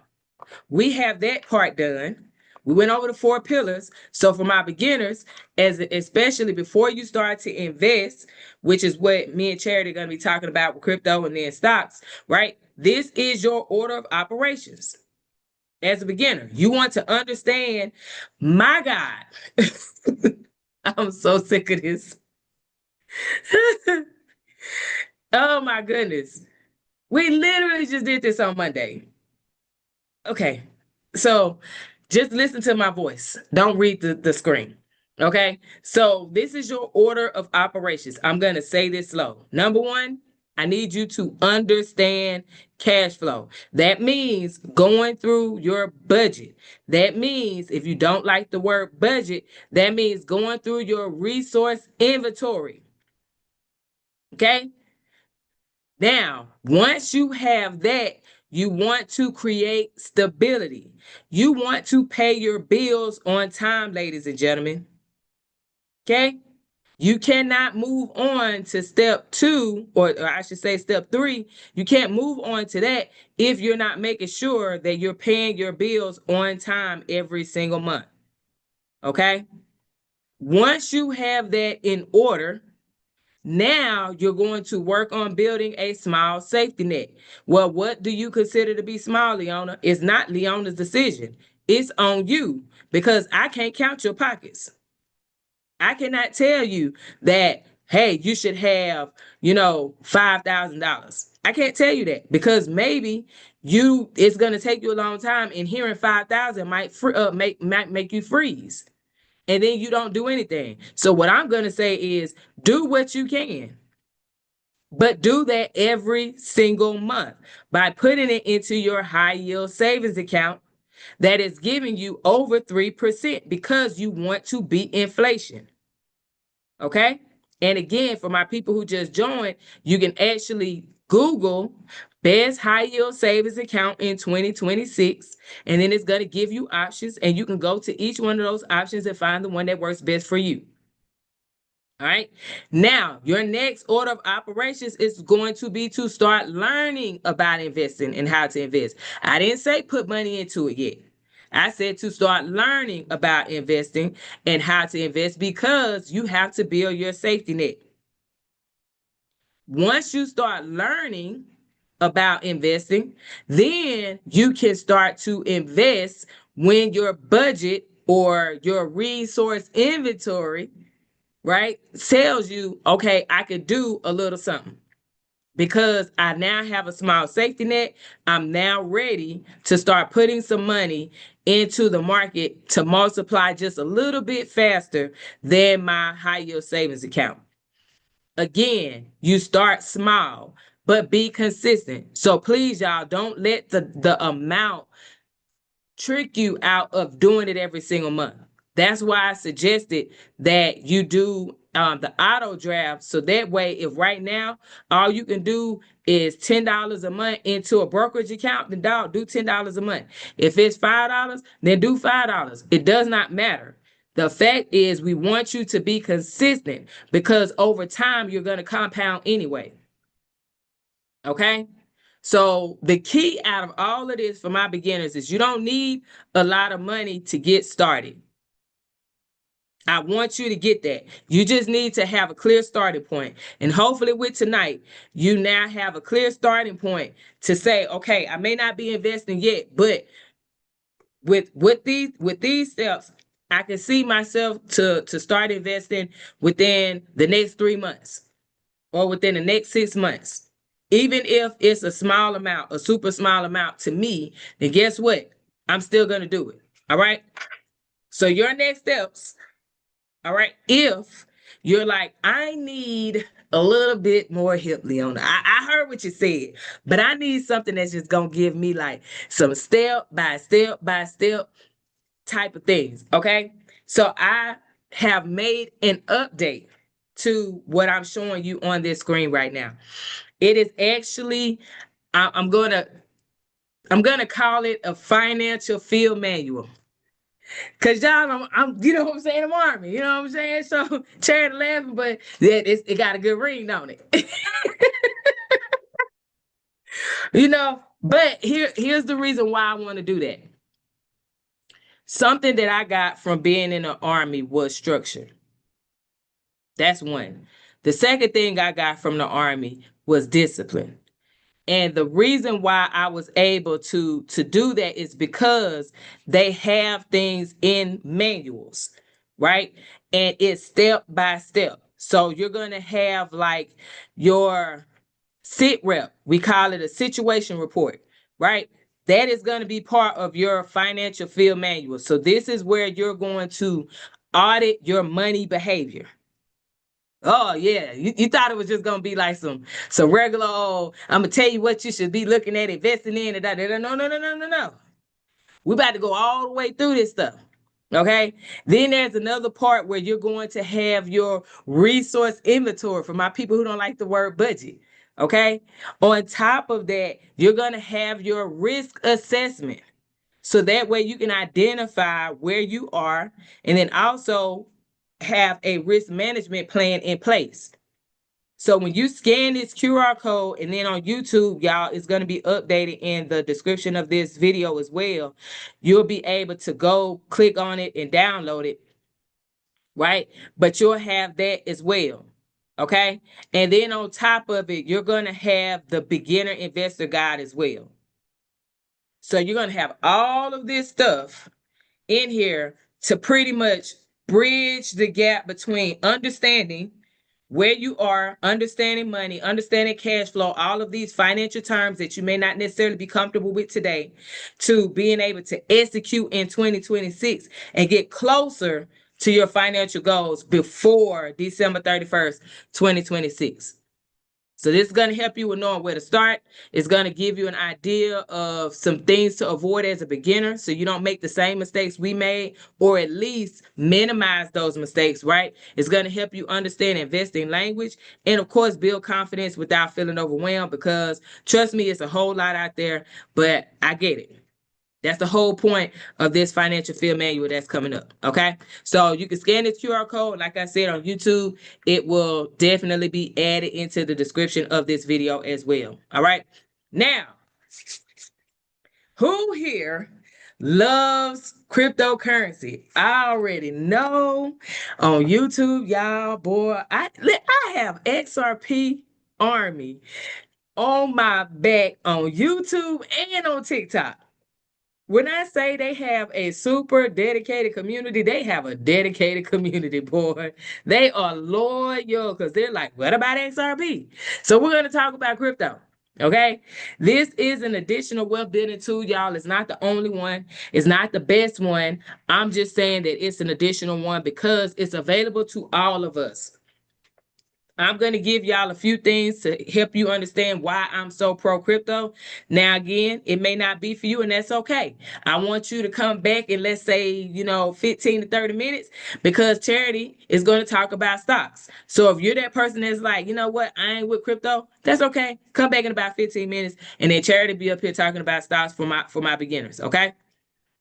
we have that part done. We went over the four pillars. So for my beginners, as especially before you start to invest, which is what me and Charity are going to be talking about with crypto and then stocks, right? This is your order of operations. As a beginner, you want to understand, my God, I'm so sick of this. Oh my goodness. We literally just did this on Monday. Okay. So just listen to my voice. Don't read the screen. Okay. So this is your order of operations. I'm going to say this slow. Number one, I need you to understand cash flow. That means going through your budget. That means if you don't like the word budget, that means going through your resource inventory. Okay. Now, once you have that, you want to create stability. You want to pay your bills on time, ladies and gentlemen. Okay? You cannot move on to step two, or I should say step three. You can't move on to that if you're not making sure that you're paying your bills on time every single month. Okay? Once you have that in order, now you're going to work on building a small safety net. Well, what do you consider to be small, Leona? It's not Leona's decision. It's on you because I can't count your pockets. I cannot tell you that, hey, you should have, $5,000. I can't tell you that because maybe it's going to take you a long time and hearing 5,000 might make you freeze. And then you don't do anything. So what I'm going to say is do what you can. But do that every single month by putting it into your high yield savings account that is giving you over 3% because you want to beat inflation. Okay. And again, for my people who just joined, you can actually Google best high yield savings account in 2026. And then it's going to give you options. And you can go to each one of those options and find the one that works best for you. All right. Now, your next order of operations is going to be to start learning about investing and how to invest. I didn't say put money into it yet. I said to start learning about investing and how to invest because you have to build your safety net. Once you start learning about investing, then you can start to invest when your budget or your resource inventory, right, tells you, okay, I could do a little something. Because I now have a small safety net, I'm now ready to start putting some money into the market to multiply just a little bit faster than my high yield savings account. Again, you start small, but be consistent. So please, y'all, don't let the amount trick you out of doing it every single month. That's why I suggested that you do the auto draft. So that way, if right now all you can do is $10 a month into a brokerage account, then dog, do $10 a month. If it's $5, then do $5. It does not matter. The fact is, we want you to be consistent because over time you're going to compound anyway. Okay. So the key out of all of this for my beginners is you don't need a lot of money to get started. I want you to get that. You just need to have a clear starting point. And hopefully with tonight, you now have a clear starting point to say, okay, I may not be investing yet, but with these steps, I can see myself to start investing within the next 3 months or within the next 6 months. Even if it's a small amount, a super small amount to me, then guess what? I'm still going to do it. All right. So, your next steps, all right, if you're like, I need a little bit more help, Leona. I heard what you said, but I need something that's just going to give me like some step by step type of things. Okay. So, I have made an update to what I'm showing you on this screen right now. It is actually, I'm gonna call it a financial field manual. Cause y'all, you know what I'm saying, I'm Army, you know what I'm saying? So charity laughing, but it got a good ring on it. But here's the reason why I want to do that. Something that I got from being in the Army was structure. That's one. The second thing I got from the Army was discipline. And the reason why I was able to do that is because they have things in manuals, right? And it's step by step. So you're going to have like your sit rep. We call it a situation report, right? That is going to be part of your financial field manual. So this is where you're going to audit your money behavior. Oh yeah, you thought it was just gonna be like some regular old. I'm gonna tell you what you should be looking at, investing in, and that. No, no, no, no, no, no. We about to go all the way through this stuff. Okay. Then there's another part where you're going to have your resource inventory for my people who don't like the word budget. Okay. On top of that, you're gonna have your risk assessment. So that way you can identify where you are and then also have a risk management plan in place. So when you scan this QR code and then on YouTube, y'all, it's going to be updated in the description of this video as well. You'll be able to go click on it and download it, right? But you'll have that as well. Okay. And then on top of it, you're going to have the beginner investor guide as well. So you're going to have all of this stuff in here to pretty much bridge the gap between understanding where you are, understanding money, understanding cash flow, all of these financial terms that you may not necessarily be comfortable with today, to being able to execute in 2026 and get closer to your financial goals before December 31st, 2026. So this is going to help you with knowing where to start. It's going to give you an idea of some things to avoid as a beginner so you don't make the same mistakes we made, or at least minimize those mistakes, right? It's going to help you understand investing language and, of course, build confidence without feeling overwhelmed, because trust me, it's a whole lot out there, but I get it. That's the whole point of this financial field manual that's coming up. Okay. So you can scan this QR code. Like I said, on YouTube, it will definitely be added into the description of this video as well. All right. Now, who here loves cryptocurrency. I already know on YouTube, y'all, boy, I have XRP Army on my back on YouTube and on TikTok. When I say they have a super dedicated community, they have a dedicated community, boy. They are loyal because they're like, what about XRP? So we're going to talk about crypto. Okay. This is an additional wealth building tool, y'all. It's not the only one. It's not the best one. I'm just saying that it's an additional one because it's available to all of us. I'm going to give y'all a few things to help you understand why I'm so pro crypto. Now, again, it may not be for you, and that's okay. I want you to come back in, let's say, 15 to 30 minutes because Charity is going to talk about stocks. So if you're that person that's like, you know what, I ain't with crypto, that's okay. Come back in about 15 minutes, and then Charity be up here talking about stocks for my beginners. Okay.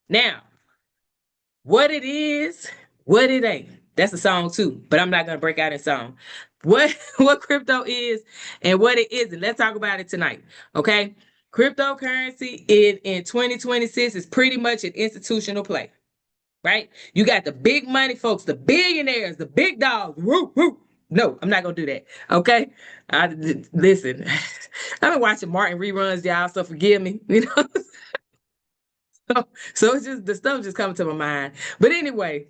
Now, what it is, what it ain't. That's a song too, but I'm not gonna break out in song. What what crypto is and what it isn't. Let's talk about it tonight. Okay. Cryptocurrency in 2026 is pretty much an institutional play, right? You got the big money folks, the billionaires, the big dogs. Woo, woo. No, I'm not gonna do that. Okay. Listen, I've been watching Martin reruns, y'all, so forgive me. So it's just the stuff just coming to my mind. But anyway,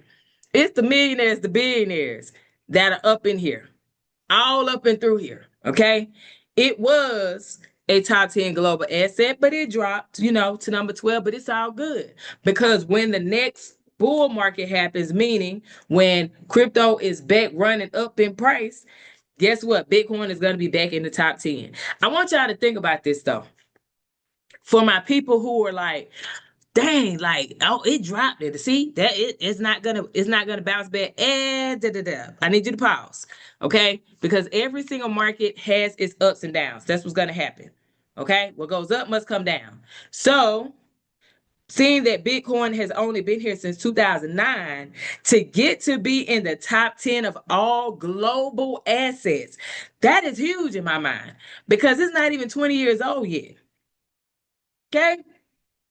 it's the millionaires, the billionaires that are up in here, all up and through here. Okay. It was a top 10 global asset, but it dropped, to number 12, but it's all good because when the next bull market happens, meaning when crypto is back running up in price, guess what? Bitcoin is going to be back in the top 10. I want y'all to think about this though. For my people who are like, dang, like, oh, it dropped it. See that it's not gonna bounce back. Da, da, da. I need you to pause, okay? Because every single market has its ups and downs. That's what's gonna happen. Okay, what goes up must come down. So, seeing that Bitcoin has only been here since 2009, to get to be in the top 10 of all global assets, that is huge in my mind because it's not even 20 years old yet. Okay.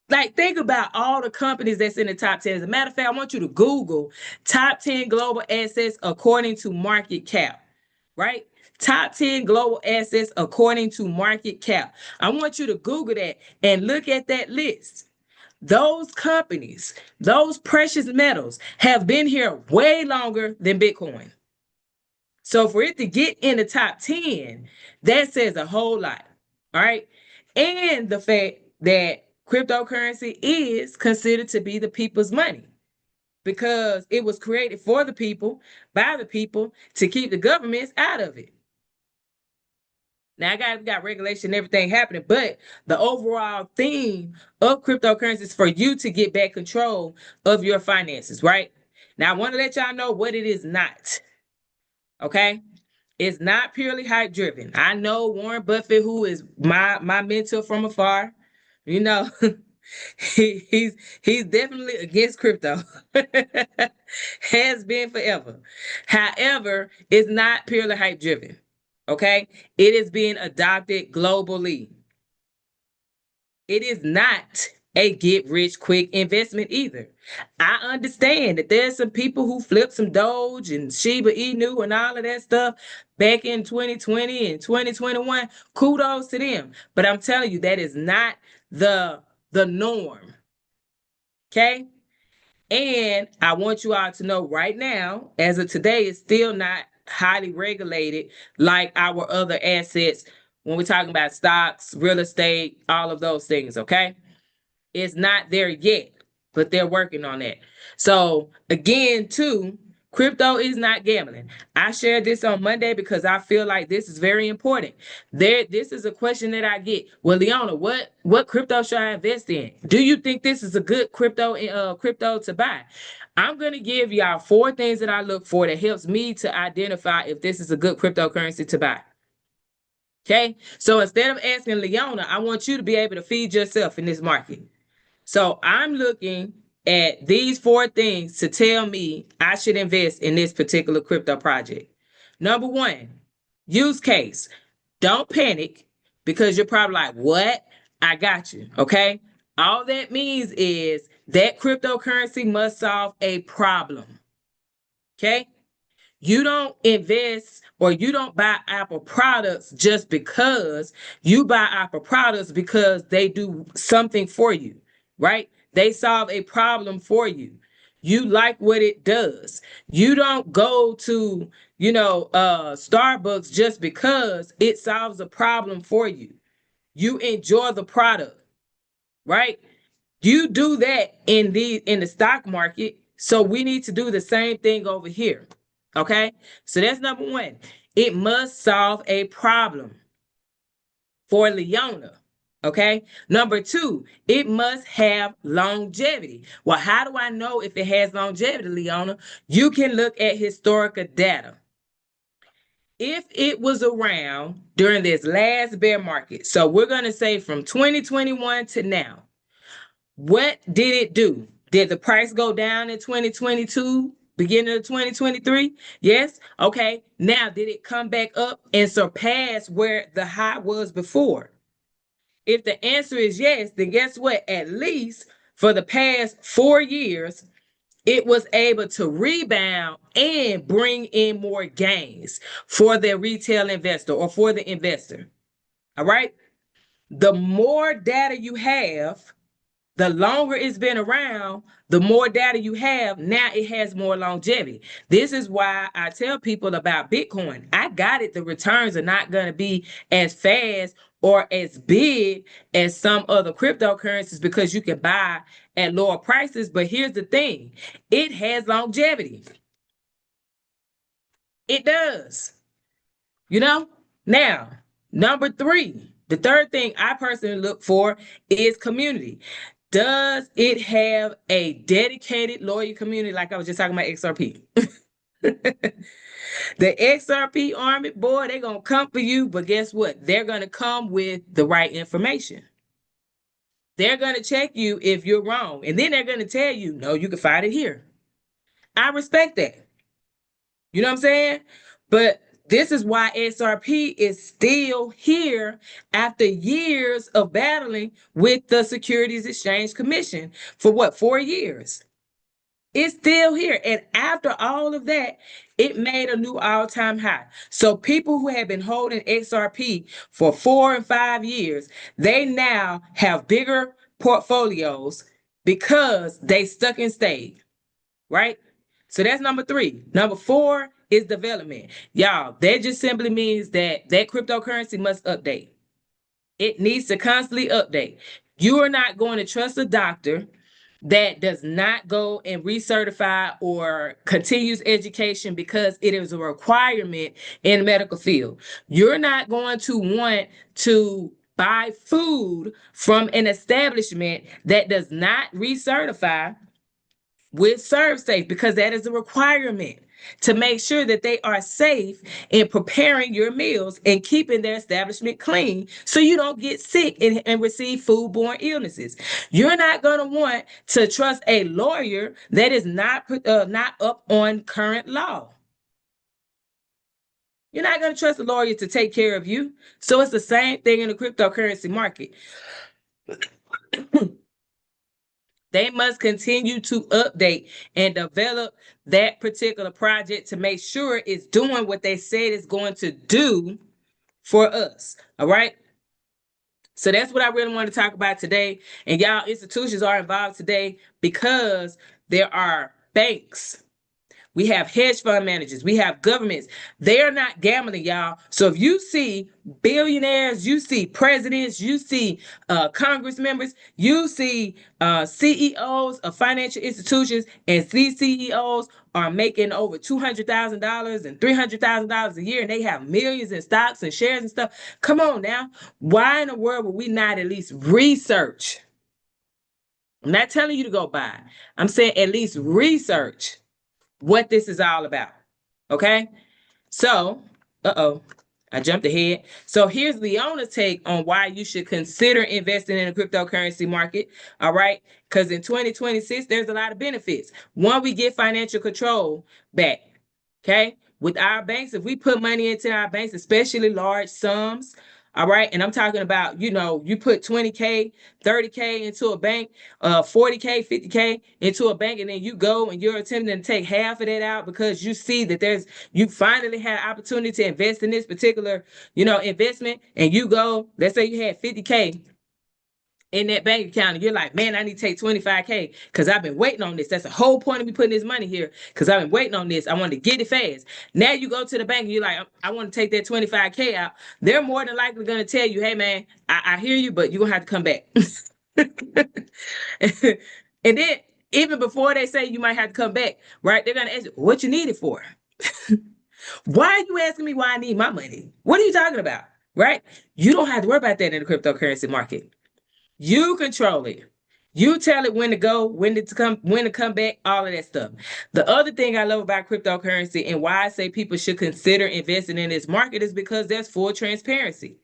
Like, think about all the companies that's in the top 10. As a matter of fact, I want you to Google top 10 global assets according to market cap, right? Top 10 global assets according to market cap. I want you to Google that and look at that list. Those companies, those precious metals have been here way longer than Bitcoin. So for it to get in the top 10, that says a whole lot. All right. And the fact that cryptocurrency is considered to be the people's money because it was created for the people, by the people, to keep the governments out of it. Now, we got regulation and everything happening, but the overall theme of cryptocurrency is for you to get back control of your finances, right? Now, I want to let y'all know what it is not. Okay. It's not purely hype driven. I know Warren Buffett, who is my mentor from afar, you know, he's definitely against crypto. Has been forever. However, it's not purely hype driven. Okay. It is being adopted globally. It is not a get rich quick investment either. I understand that there's some people who flip some Doge and Shiba Inu and all of that stuff back in 2020 and 2021. Kudos to them. But I'm telling you, that is not the norm. Okay. And I want you all to know right now, as of today, it's still not highly regulated like our other assets when we're talking about stocks, real estate, all of those things. Okay. It's not there yet, but they're working on that. So again, too, crypto is not gambling. I shared this on Monday because I feel like this is very important. This is a question that I get. Well, Leona, what crypto should I invest in? Do you think this is a good crypto to buy? I'm gonna give y'all 4 things that I look for that helps me to identify if this is a good cryptocurrency to buy. Okay, so instead of asking Leona, I want you to be able to feed yourself in this market. So I'm looking at these 4 things to tell me I should invest in this particular crypto project. Number 1, use case. Don't panic because you're probably like, what? I got you. Okay. All that means is That cryptocurrency must solve a problem. Okay? You don't invest or you don't buy Apple products just because. You buy Apple products because they do something for you, right? They solve a problem for you. You like what it does. You don't go to, Starbucks just because it solves a problem for you. You enjoy the product, right? You do that in the stock market. So we need to do the same thing over here. Okay? So that's number one. It must solve a problem for Leona. Okay. Number two, it must have longevity. Well, how do I know if it has longevity, Leona? You can look at historical data. If it was around during this last bear market, so we're going to say from 2021 to now, what did it do? Did the price go down in 2022, beginning of 2023? Yes. Okay. Now, did it come back up and surpass where the high was before? If the answer is yes, then guess what? At least for the past 4 years, it was able to rebound and bring in more gains for the retail investor or for the investor. All right. The more data you have, the longer it's been around, the more data you have, now it has more longevity. This is why I tell people about Bitcoin. I got it. The returns are not going to be as fast or as big as some other cryptocurrencies because you can buy at lower prices. But here's the thing, it has longevity. It does. You know? Now, number three, the third thing I personally look for is community. Does it have a dedicated loyal community like I was just talking about XRP? The XRP army, boy, they're going to come for you, but guess what? They're going to come with the right information. They're going to check you if you're wrong, and then they're going to tell you, no, you can find it here. I respect that. You know what I'm saying? But this is why XRP is still here after years of battling with the Securities Exchange Commission for what, 4 years? It's still here. And after all of that, it made a new all-time high. So people who have been holding XRP for 4 and 5 years, they now have bigger portfolios because they stuck and stayed, right? So that's number three. Number four is development. Y'all, that just simply means that cryptocurrency must update. It needs to constantly update. You are not going to trust a doctor that does not go and recertify or continues education because it is a requirement in the medical field. You're not going to want to buy food from an establishment that does not recertify with ServSafe because that is a requirement to make sure that they are safe in preparing your meals and keeping their establishment clean so you don't get sick and receive foodborne illnesses. You're not going to want to trust a lawyer that is not up on current law. You're not going to trust a lawyer to take care of you. So it's the same thing in the cryptocurrency market. They must continue to update and develop that particular project to make sure it's doing what they said it's going to do for us. All right. So that's what I really want to talk about today. And y'all, institutions are involved today because there are banks. We have hedge fund managers. We have governments. They are not gambling, y'all. So if you see billionaires, you see presidents, you see Congress members, you see CEOs of financial institutions, and these CEOs are making over $200,000 and $300,000 a year, and they have millions in stocks and shares and stuff. Come on now. Why in the world would we not at least research? I'm not telling you to go buy. I'm saying at least research what this is all about. Okay? So, I jumped ahead. So here's Leona's take on why you should consider investing in the cryptocurrency market. All right? Because in 2026, there's a lot of benefits. One, we get financial control back. Okay? With our banks, if we put money into our banks, especially large sums, All right. And I'm talking about, you put 20K, 30K into a bank, 40K, 50K into a bank, and then you go and you're attempting to take half of that out because you see that you finally had opportunity to invest in this particular, investment. And you go, let's say you had 50K in that bank account, and you're like, man, I need to take 25K because I've been waiting on this. That's the whole point of me putting this money here because I've been waiting on this. I want to get it fast. Now you go to the bank and you're like, I want to take that 25K out. They're more than likely going to tell you, hey, man, I hear you, but you're going to have to come back. And then even before they say you might have to come back, right, they're going to ask you, what you need it for? Why are you asking me why I need my money? What are you talking about? Right? You don't have to worry about that in the cryptocurrency market. You control it. You tell it when to go, when to come back, all of that stuff. The other thing I love about cryptocurrency and why I say people should consider investing in this market is because there's full transparency.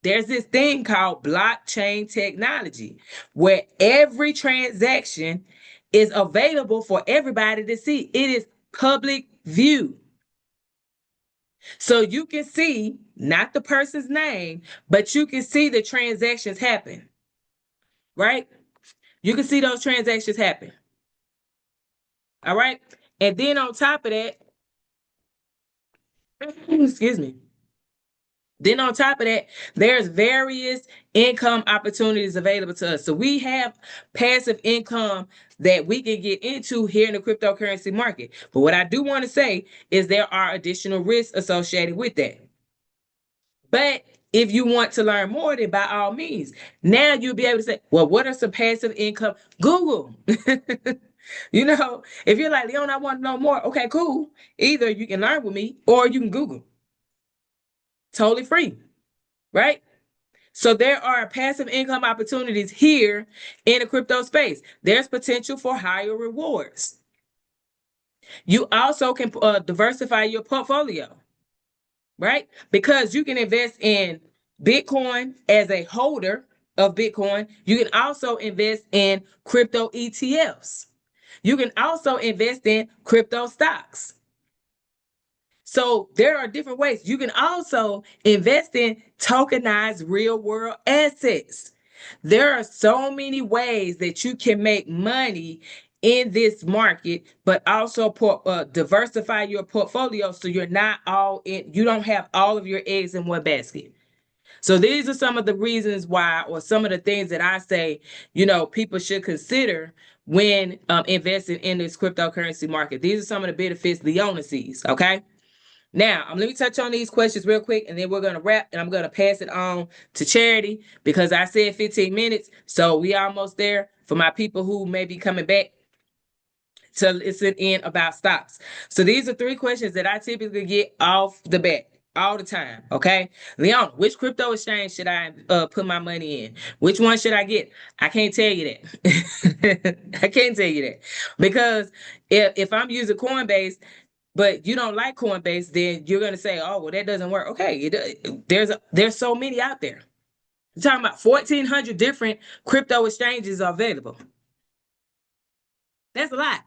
There's this thing called blockchain technology where every transaction is available for everybody to see. It is public view. So you can see not the person's name, but you can see the transactions happen, right? You can see those transactions happen. All right. And then on top of that, excuse me. Then on top of that, there's various income opportunities available to us. So we have passive income that we can get into here in the cryptocurrency market. But what I do want to say is there are additional risks associated with that. But if you want to learn more, then by all means, now you'll be able to say, well, what are some passive income? Google. If you're like, Leon, I want to know more. Okay, cool. Either you can learn with me or you can Google. Totally free, right? So there are passive income opportunities here in the crypto space. There's potential for higher rewards. You also can diversify your portfolio, right? Because you can invest in Bitcoin as a holder of Bitcoin. You can also invest in crypto ETFs. You can also invest in crypto stocks. So there are different ways. You can also invest in tokenized real world assets. There are so many ways that you can make money in this market, but also diversify your portfolio so you're not all in, you don't have all of your eggs in one basket. So these are some of the reasons why, or some of the things that I say, people should consider when investing in this cryptocurrency market. These are some of the benefits Leona sees. Okay. Now, let me touch on these questions real quick, and then we're going to wrap, and I'm going to pass it on to Charity because I said 15 minutes. So we almost there for my people who may be coming back to listen in about stocks. So these are 3 questions that I typically get off the bat all the time. Okay. Leon, which crypto exchange should I put my money in? Which one should I get? I can't tell you that. I can't tell you that because if I'm using Coinbase, but you don't like Coinbase, then you're gonna say, "Oh, well, that doesn't work." Okay, there's so many out there. You're talking about 1,400 different crypto exchanges are available. That's a lot.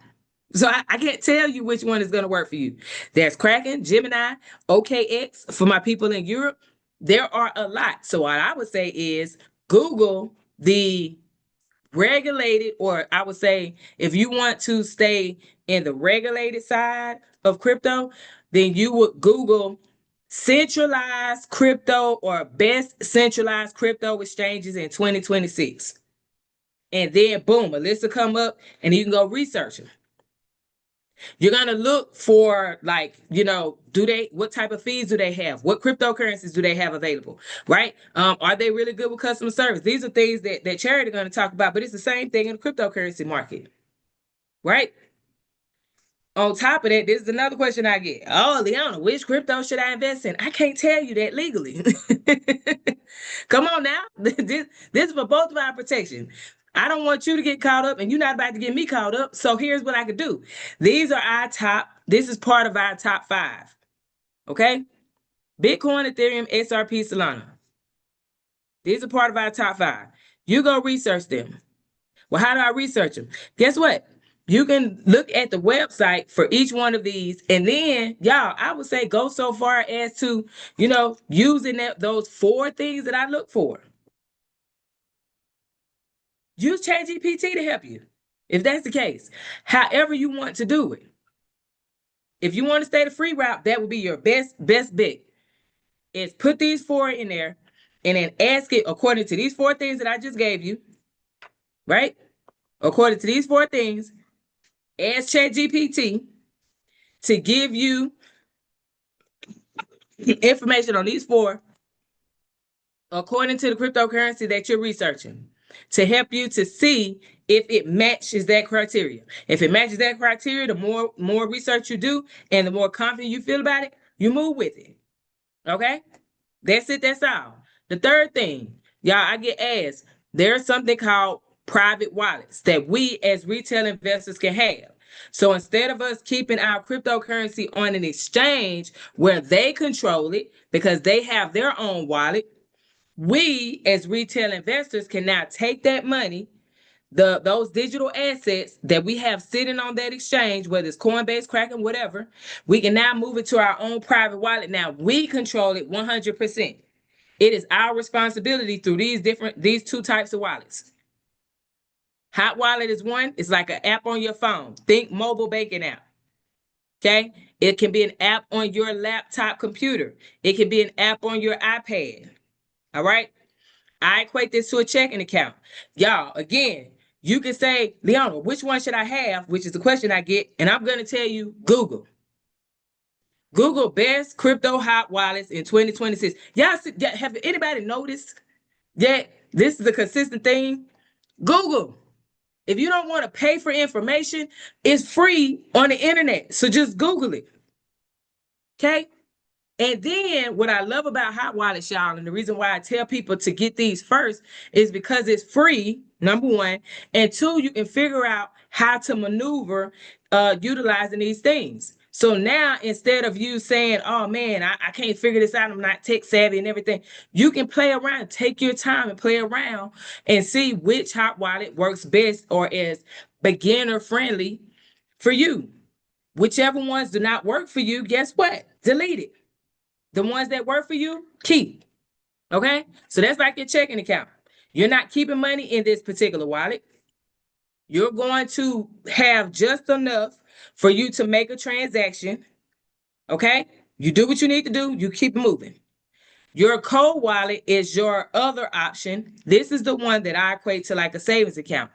So I can't tell you which one is gonna work for you. There's Kraken, Gemini, OKX for my people in Europe. There are a lot. So what I would say is Google the regulated, or I would say if you want to stay in the regulated side of crypto, then you would Google centralized crypto or best centralized crypto exchanges in 2026. And then boom, a list will come up and you can go research them. You're gonna look for what type of fees do they have? What cryptocurrencies do they have available? Right? Are they really good with customer service? These are things that Charity gonna talk about, but it's the same thing in the cryptocurrency market, right? On top of that, this is another question I get. Oh, Leona, which crypto should I invest in? I can't tell you that legally. Come on now. This is for both of our protection. I don't want you to get caught up, and you're not about to get me caught up. So here's what I could do. This is part of our top 5. Okay? Bitcoin, Ethereum, XRP, Solana. These are part of our top 5. You go research them. Well, how do I research them? Guess what? You can look at the website for each one of these, and then y'all, I would say go so far as to, using those four things that I look for. Use ChatGPT to help you, if that's the case. However you want to do it. If you want to stay the free route, that would be your best bet. Is put these four in there, and then ask it according to these four things that I just gave you, right? According to these four things, ask ChatGPT to give you information on these four according to the cryptocurrency that you're researching, to help you to see if it matches that criteria. If it matches that criteria, the more research you do and the more confident you feel about it, you move with it. Okay? That's it. That's all. The third thing, y'all, I get asked, there's something called private wallets that we as retail investors can have. So instead of us keeping our cryptocurrency on an exchange where they control it because they have their own wallet, we as retail investors can now take that money, those digital assets that we have sitting on that exchange, whether it's Coinbase, Kraken, whatever, we can now move it to our own private wallet. Now we control it 100%. It is our responsibility through these two types of wallets. Hot wallet is one. It's like an app on your phone. Think mobile banking app. Okay. It can be an app on your laptop computer. It can be an app on your iPad. All right. I equate this to a checking account. Y'all, again, you can say, Leona, which one should I have? Which is the question I get. And I'm going to tell you Google. Google best crypto hot wallets in 2026. Y'all, have anybody noticed that this is a consistent thing? Google. If you don't want to pay for information, it's free on the internet. So just Google it. Okay? And then what I love about hot wallets, y'all, and the reason why I tell people to get these first is because it's free, number one, and two, you can figure out how to maneuver utilizing these things. So now instead of you saying, oh man, I can't figure this out, I'm not tech savvy and everything, you can play around, take your time and play around and see which hot wallet works best or is beginner friendly for you. Whichever ones do not work for you, guess what? Delete it. The ones that work for you, keep. Okay? So that's like your checking account. You're not keeping money in this particular wallet. You're going to have just enough for you to make a transaction. Okay? You do what you need to do, you keep moving. Your cold wallet is your other option. This is the one that I equate to like a savings account.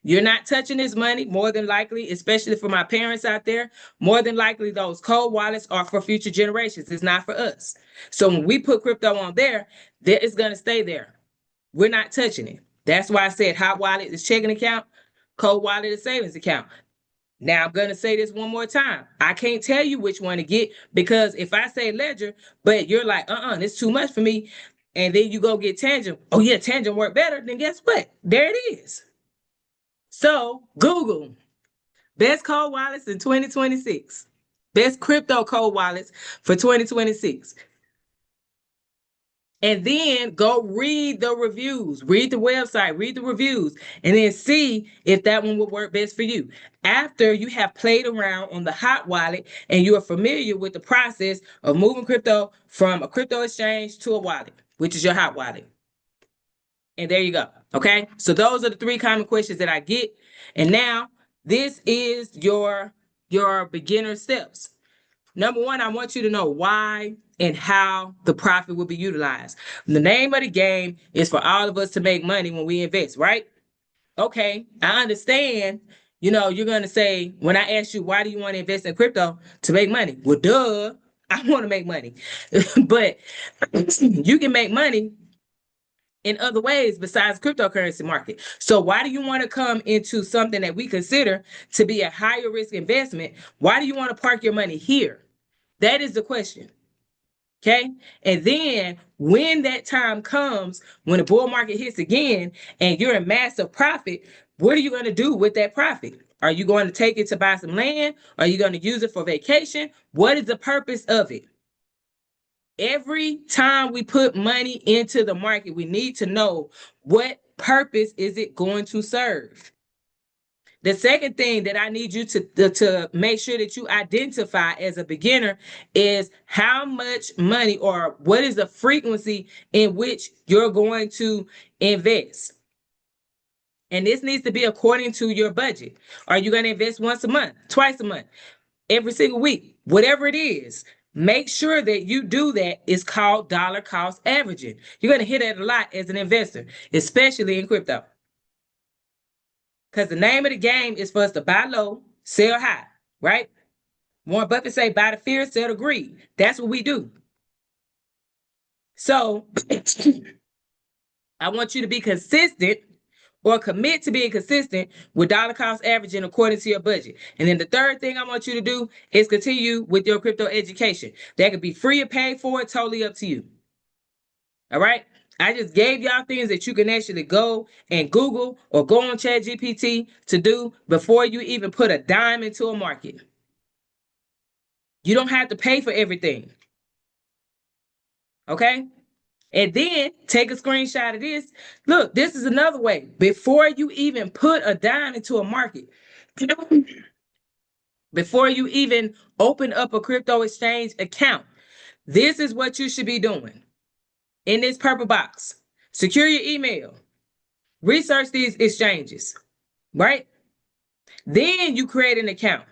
You're not touching this money, more than likely, especially for my parents out there. More than likely, those cold wallets are for future generations. It's not for us. So when we put crypto on there, it's going to stay there. We're not touching it. That's why I said hot wallet is checking account, cold wallet is savings account. Now I'm going to say this one more time. I can't tell you which one to get because if I say ledger, but you're like, it's too much for me. And then you go get Tangent. Oh yeah, Tangent work better. Then guess what? There it is. So Google best cold wallets in 2026. Best crypto cold wallets for 2026. And then go read the reviews, read the website, read the reviews, and then see if that one will work best for you. After you have played around on the hot wallet and you are familiar with the process of moving crypto from a crypto exchange to a wallet, which is your hot wallet. And there you go. Okay. So those are the three common questions that I get. And now this is your beginner steps. Number one, I want you to know why and how the profit will be utilized. The name of the game is for all of us to make money when we invest, right? Okay, I understand. You're going to say, when I ask you, why do you want to invest in crypto? To make money. Well, duh, I want to make money. But you can make money in other ways besides cryptocurrency market. So why do you want to come into something that we consider to be a higher risk investment? Why do you want to park your money here? That is the question. Okay. And then when that time comes, when the bull market hits again and you're in massive profit, what are you going to do with that profit? Are you going to take it to buy some land? Are you going to use it for vacation? What is the purpose of it? Every time we put money into the market, we need to know what purpose is it going to serve. The second thing that I need you to make sure that you identify as a beginner is how much money or what is the frequency in which you're going to invest. And this needs to be according to your budget. Are you going to invest once a month, twice a month, every single week, whatever it is? Make sure that you do that. It's called dollar cost averaging. You're going to hit it a lot as an investor, especially in crypto. Because the name of the game is for us to buy low, sell high, right? Warren Buffett say, buy the fear, sell the greed. That's what we do. So I want you to be consistent or commit to being consistent with dollar cost averaging according to your budget. And then the third thing I want you to do is continue with your crypto education. That could be free or paid for, it, totally up to you. All right. I just gave y'all things that you can actually go and Google or go on ChatGPT to do before you even put a dime into a market. You don't have to pay for everything. Okay. And then take a screenshot of this. Look, this is another way. Before you even put a dime into a market, before you even open up a crypto exchange account, this is what you should be doing in this purple box. Secure your email. Research these exchanges, right? Then you create an account.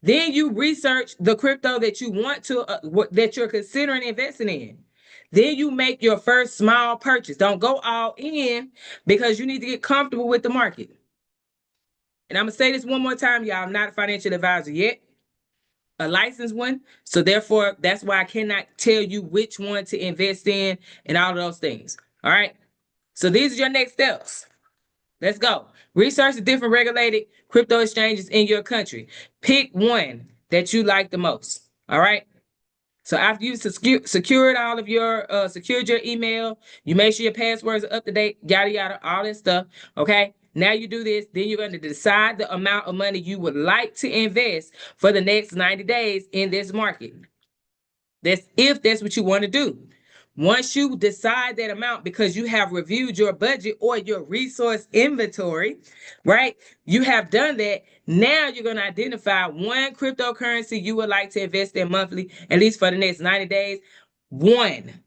Then you research the crypto that you want to, that you're considering investing in. Then you make your first small purchase. Don't go all in because you need to get comfortable with the market. And I'm going to say this one more time, y'all. I'm not a financial advisor yet, a licensed one. So therefore, that's why I cannot tell you which one to invest in and all of those things. All right. So these are your next steps. Let's go. Research the different regulated crypto exchanges in your country. Pick one that you like the most. All right. So after you secured all of your secured your email, you make sure your passwords are up to date, yada yada, all that stuff. Okay. Now you do this, then you're going to decide the amount of money you would like to invest for the next 90 days in this market. That's if that's what you want to do. Once you decide that amount because you have reviewed your budget or your resource inventory, right? You have done that. Now you're going to identify one cryptocurrency you would like to invest in monthly, at least for the next 90 days. One.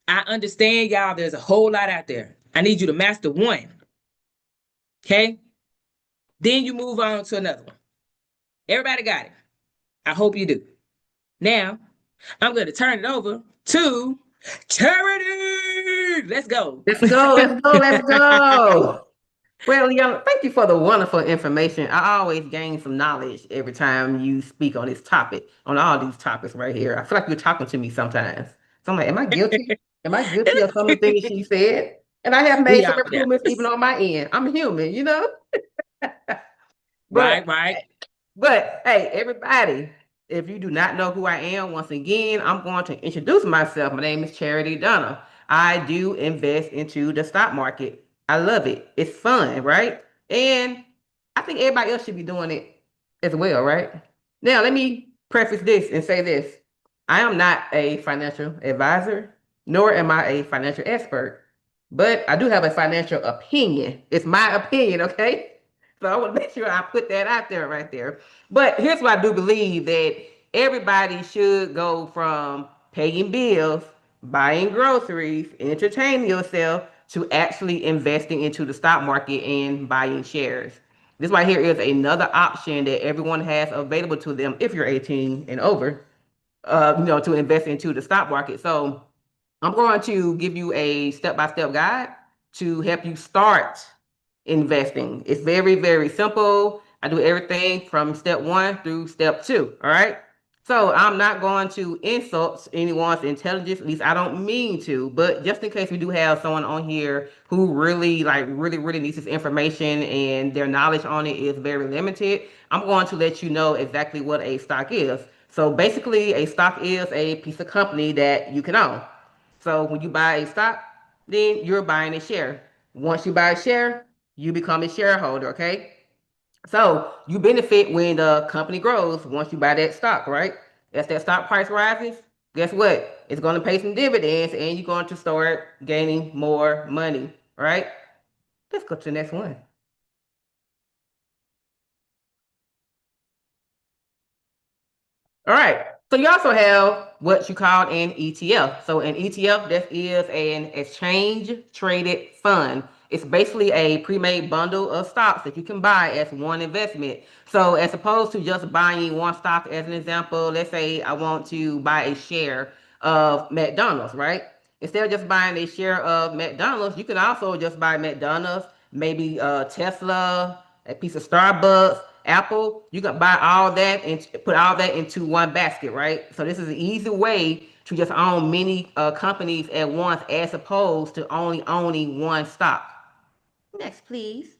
I understand, y'all, there's a whole lot out there. I need you to master one. Okay? Then you move on to another one. Everybody got it? I hope you do. Now, I'm going to turn it over to Charity. Let's go. Let's go, let's go, let's go. Well, Leon, thank you for the wonderful information. I always gain some knowledge every time you speak on this topic, on all these topics right here. I feel like you're talking to me sometimes. So I'm like, am I guilty? Am I guilty of some of the things she said? And I have made We some are now. improvements even on my end. I'm human, you know? But Right, right. But hey, everybody, if you do not know who I am, once again, I'm going to introduce myself. My name is Charity Donna. I do invest into the stock market. I love it. It's fun, right? And I think everybody else should be doing it as well, right? Now, let me preface this and say this. I am not a financial advisor, nor am I a financial expert, but I do have a financial opinion. It's my opinion, okay? So I want to make sure I put that out there right there. But here's what I do believe that everybody should go from paying bills, buying groceries, entertaining yourself to actually investing into the stock market and buying shares. This right here is another option that everyone has available to them if you're 18 and over, to invest into the stock market. So I'm going to give you a step-by-step guide to help you start investing. It's very, very simple. I do everything from step one through step two. All right. So I'm not going to insult anyone's intelligence. At least I don't mean to, but just in case we do have someone on here who really, really needs this information and their knowledge on it is very limited, I'm going to let you know exactly what a stock is. So basically, a stock is a piece of company that you can own. So when you buy a stock, then you're buying a share. Once you buy a share, you become a shareholder, okay? So you benefit when the company grows once you buy that stock, right? As that stock price rises, guess what? It's going to pay some dividends and you're going to start gaining more money, right? Let's go to the next one. All right. So you also have what you call an ETF. So an ETF, that is an exchange traded fund. It's basically a pre-made bundle of stocks that you can buy as one investment. So as opposed to just buying one stock, as an example, let's say I want to buy a share of McDonald's, right? Instead of just buying a share of McDonald's, you can also just buy McDonald's, maybe Tesla, a piece of Starbucks, Apple. You can buy all that and put all that into one basket, right? So this is an easy way to just own many companies at once, as opposed to only owning one stock. Next, please.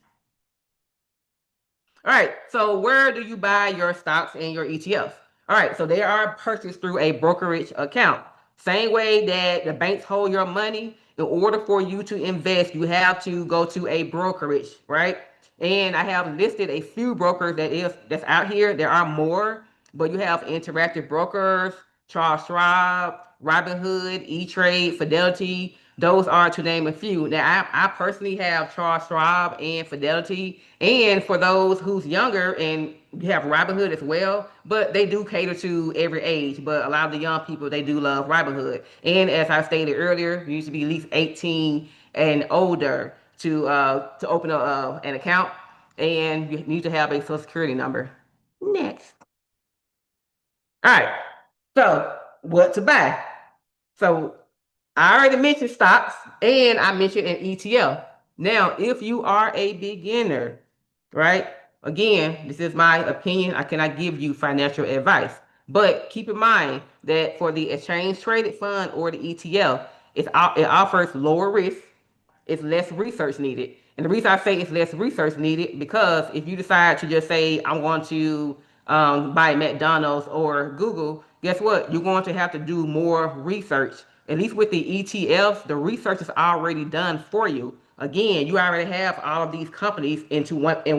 All right, so where do you buy your stocks and your ETFs? All right, so they are purchased through a brokerage account. Same way that the banks hold your money, in order for you to invest, you have to go to a brokerage, right? And I have listed a few brokers that's out here. There are more, but you have Interactive Brokers, Charles Schwab, Robinhood, E-Trade, Fidelity. Those are to name a few. Now, I personally have Charles Schwab and Fidelity. And for those who's younger, and you have Robinhood as well, but they do cater to every age. But a lot of the young people, they do love Robinhood. And as I stated earlier, you need to be at least 18 and older to open an account, and you need to have a social security number. Next. All right. So what to buy? So I already mentioned stocks and I mentioned an ETF. Now, if you are a beginner, right? Again, this is my opinion. I cannot give you financial advice. But keep in mind that for the exchange traded fund or the ETF, it offers lower risk, it's less research needed. And the reason I say it's less research needed, because if you decide to just say, I want to buy McDonald's or Google, guess what? You're going to have to do more research. At least with the ETFs, the research is already done for you. Again, you already have all of these companies in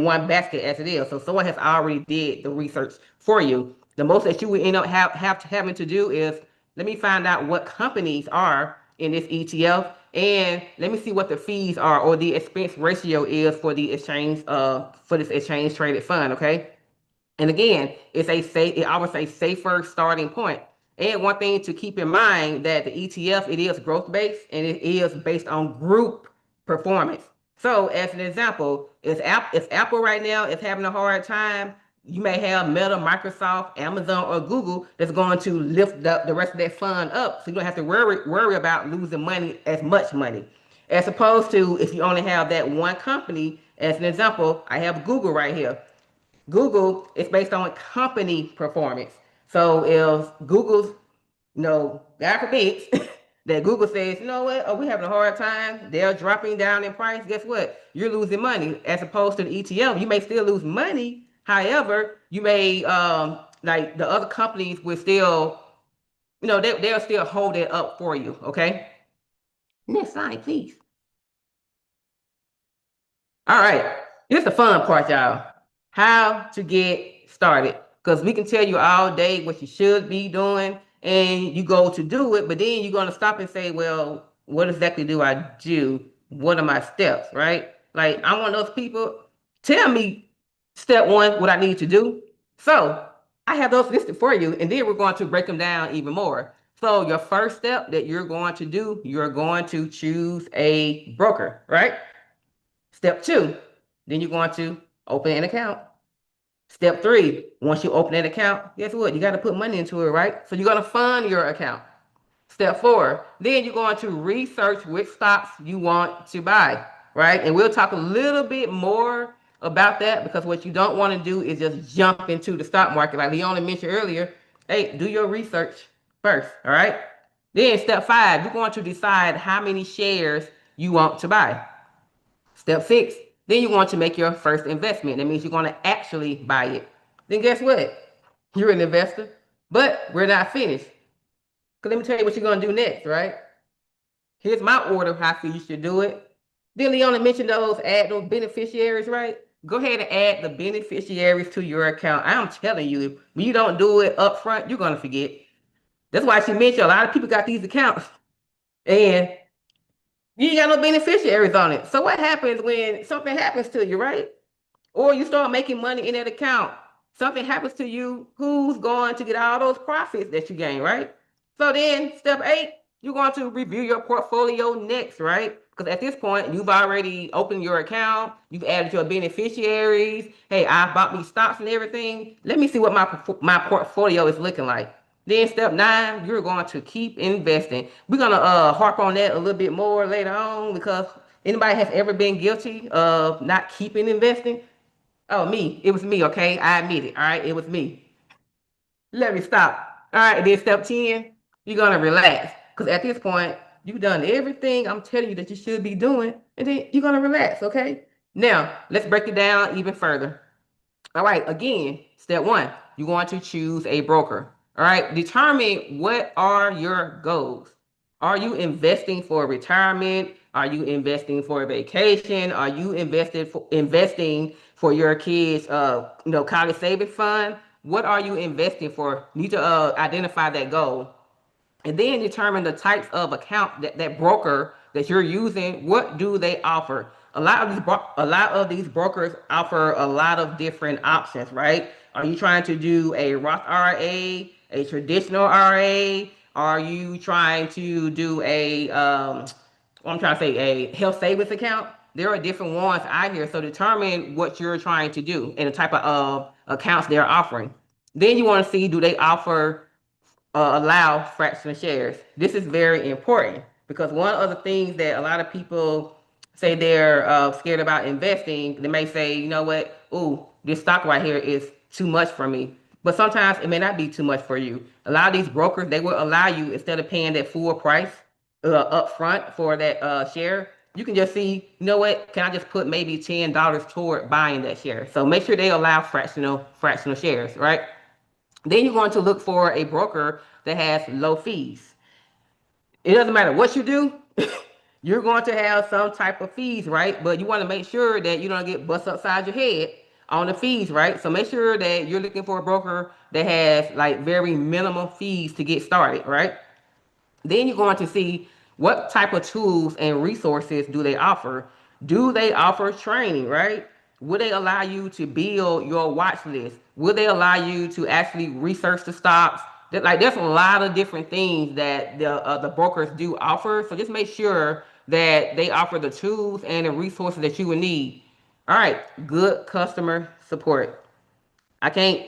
one basket as it is. So someone has already did the research for you. The most that you would end up having to do is, let me find out what companies are in this ETF, and let me see what the fees are or the expense ratio is for the exchange for this exchange traded fund. Okay. And again, it offers a safer starting point. And one thing to keep in mind, that the ETF, it is growth based and it is based on group performance. So as an example, if Apple right now is having a hard time, you may have Meta, Microsoft, Amazon, or Google that's going to lift the rest of that fund up. So you don't have to worry about losing money, as much money. As opposed to if you only have that one company, as an example, I have Google right here. Google is based on company performance. So if Google's, God forbid, that Google says, you know what, oh, we're having a hard time, they're dropping down in price, guess what? You're losing money. As opposed to the ETF, you may still lose money. However, you may, like the other companies will still, they'll still hold it up for you, okay? Next slide, please. All right, here's the fun part, y'all. How to get started. Because we can tell you all day what you should be doing, and you go to do it, but then you're going to stop and say, well, what exactly do I do? What are my steps, right? Like, I'm one of those people. Tell me step one, what I need to do. So I have those listed for you, and then we're going to break them down even more. So your first step that you're going to do, you're going to choose a broker, right? Step two, then you're going to open an account. Step three, once you open that account, guess what? You got to put money into it, right? So you're going to fund your account. Step four, then you're going to research which stocks you want to buy, right? And we'll talk a little bit more about that, because what you don't want to do is just jump into the stock market. Like Leona mentioned earlier, hey, do your research first, all right? Then step five, you're going to decide how many shares you want to buy. Step six, then you want to make your first investment. That means you're going to actually buy it. Then guess what? You're an investor, but we're not finished. Because let me tell you what you're going to do next, right? Here's my order of how I feel you should do it. Then Leona mentioned add those beneficiaries, right? Go ahead and add the beneficiaries to your account. I'm telling you, when you don't do it up front, you're going to forget. That's why she mentioned a lot of people got these accounts and you ain't got no beneficiaries on it. So what happens when something happens to you, right? Or you start making money in that account? something happens to you, who's going to get all those profits that you gain, right? So then step 8, you're going to review your portfolio next, right? Because at this point, you've already opened your account, you've added your beneficiaries. Hey, I bought me stocks and everything. Let me see what my portfolio is looking like. Then step 9, you're going to keep investing. We're gonna harp on that a little bit more later on because anybody has ever been guilty of not keeping investing? Oh, me. It was me, okay? I admit it. All right, it was me. Let me stop. All right, then step 10, you're gonna relax. Because at this point, you've done everything I'm telling you that you should be doing, and then you're gonna relax, okay? Now, let's break it down even further. All right, again, step 1, you're going to choose a broker. All right, determine what are your goals. Are you investing for retirement? Are you investing for a vacation? Are you investing for your kids' college savings fund? What are you investing for? You need to identify that goal and then determine the types of account that broker that you're using. What do they offer? A lot of these brokers offer a lot of different options, right? Are you trying to do a Roth IRA, a traditional IRA? Are you trying to do I'm trying to say a health savings account? There are different ones out here, so determine what you're trying to do and the type of accounts they're offering. Then you want to see, do they offer allow fractional shares. This is very important because one of the things that a lot of people say they're scared about investing, they may say, you know what, ooh, this stock right here is too much for me. But sometimes it may not be too much for you. A lot of these brokers, they will allow you, instead of paying that full price up front for that share, you can just see, you know what, can I just put maybe $10 toward buying that share? So make sure they allow fractional shares, right? Then you're going to look for a broker that has low fees. It doesn't matter what you do, you're going to have some type of fees, right? But you want to make sure that you don't get bust upside your head on the fees, right? So make sure that you're looking for a broker that has like very minimal fees to get started, right? Then you're going to see what type of tools and resources do they offer. Do they offer training, right? Will they allow you to build your watch list? Will they allow you to actually research the stocks? Like there's a lot of different things that the brokers do offer. So just make sure that they offer the tools and the resources that you would need. All right, good customer support. I can't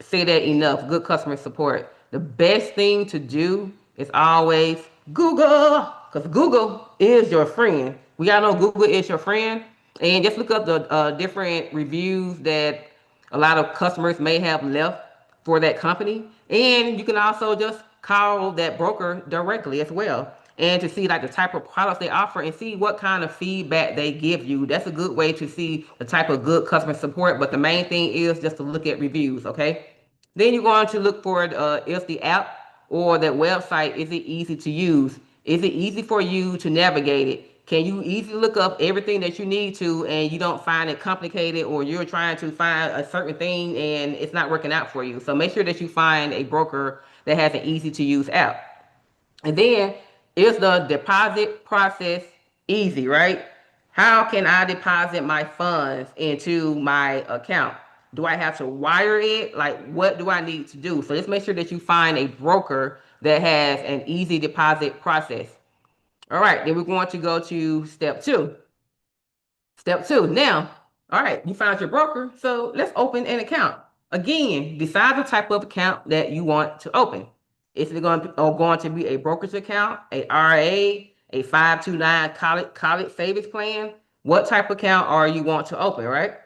say that enough. Good customer support. The best thing to do is always Google, because Google is your friend. We all know Google is your friend, and just look up the different reviews that a lot of customers may have left for that company, and you can also just call that broker directly as well and to see like the type of products they offer and see what kind of feedback they give you. That's a good way to see the type of good customer support. But the main thing is just to look at reviews, okay? Then you're going to look for if the app or that website, is it easy to use? Is it easy for you to navigate it? Can you easily look up everything that you need to and you don't find it complicated, or you're trying to find a certain thing and it's not working out for you? So make sure that you find a broker that has an easy to use app. And then, is the deposit process easy, right? How can I deposit my funds into my account? Do I have to wire it? Like, what do I need to do? So just make sure that you find a broker that has an easy deposit process. All right, then we're going to go to step 2. Step 2. Now, all right, you found your broker, so let's open an account. Again, decide the type of account that you want to open. Is it going to be a brokerage account, a RA, a 529 college savings plan? What type of account are you want to open, right?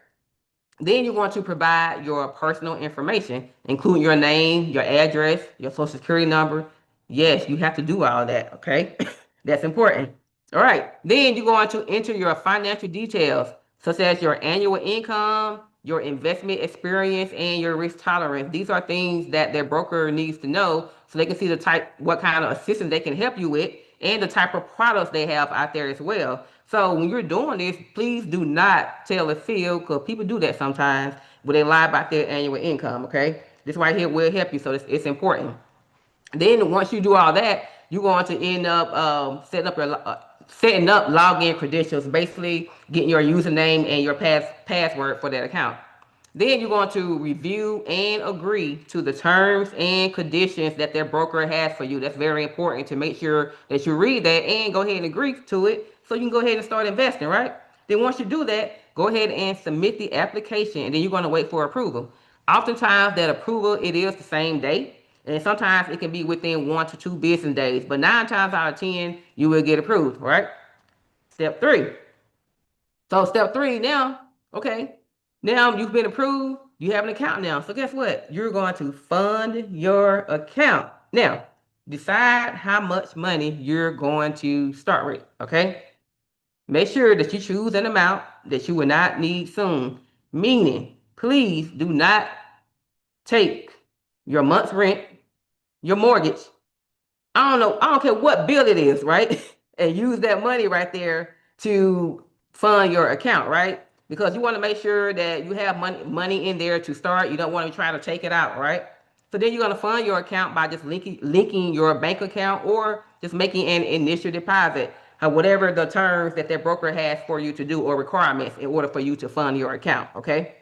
Then you want to provide your personal information, including your name, your address, your social security number. Yes, you have to do all that, okay? That's important. All right. Then you're going to enter your financial details, such as your annual income, your investment experience, and your risk tolerance. These are things that their broker needs to know so they can see what kind of assistance they can help you with, and the type of products they have out there as well. So when you're doing this, please do not tell a field, because people do that sometimes when they lie about their annual income, okay? This right here will help you, so it's important. Then once you do all that, you're going to end up setting up login credentials, basically getting your username and your password for that account. Then you're going to review and agree to the terms and conditions that their broker has for you. That's very important to make sure that you read that and go ahead and agree to it so you can go ahead and start investing, right? Then once you do that, go ahead and submit the application and then you're going to wait for approval. Oftentimes that approval, it is the same day. And sometimes it can be within 1 to 2 business days, but 9 times out of 10, you will get approved, right? Step three. So step three now, okay, now you've been approved, you have an account now. So guess what? You're going to fund your account. Now, decide how much money you're going to start with, okay? Make sure that you choose an amount that you will not need soon. Meaning, please do not take your month's rent, your mortgage, I don't know, I don't care what bill it is, right? And use that money right there to fund your account, right? Because you want to make sure that you have money in there to start. You don't want to try to take it out, right? So then you're going to fund your account by just linking your bank account or just making an initial deposit, whatever the terms that their broker has for you to do or requirements in order for you to fund your account, okay?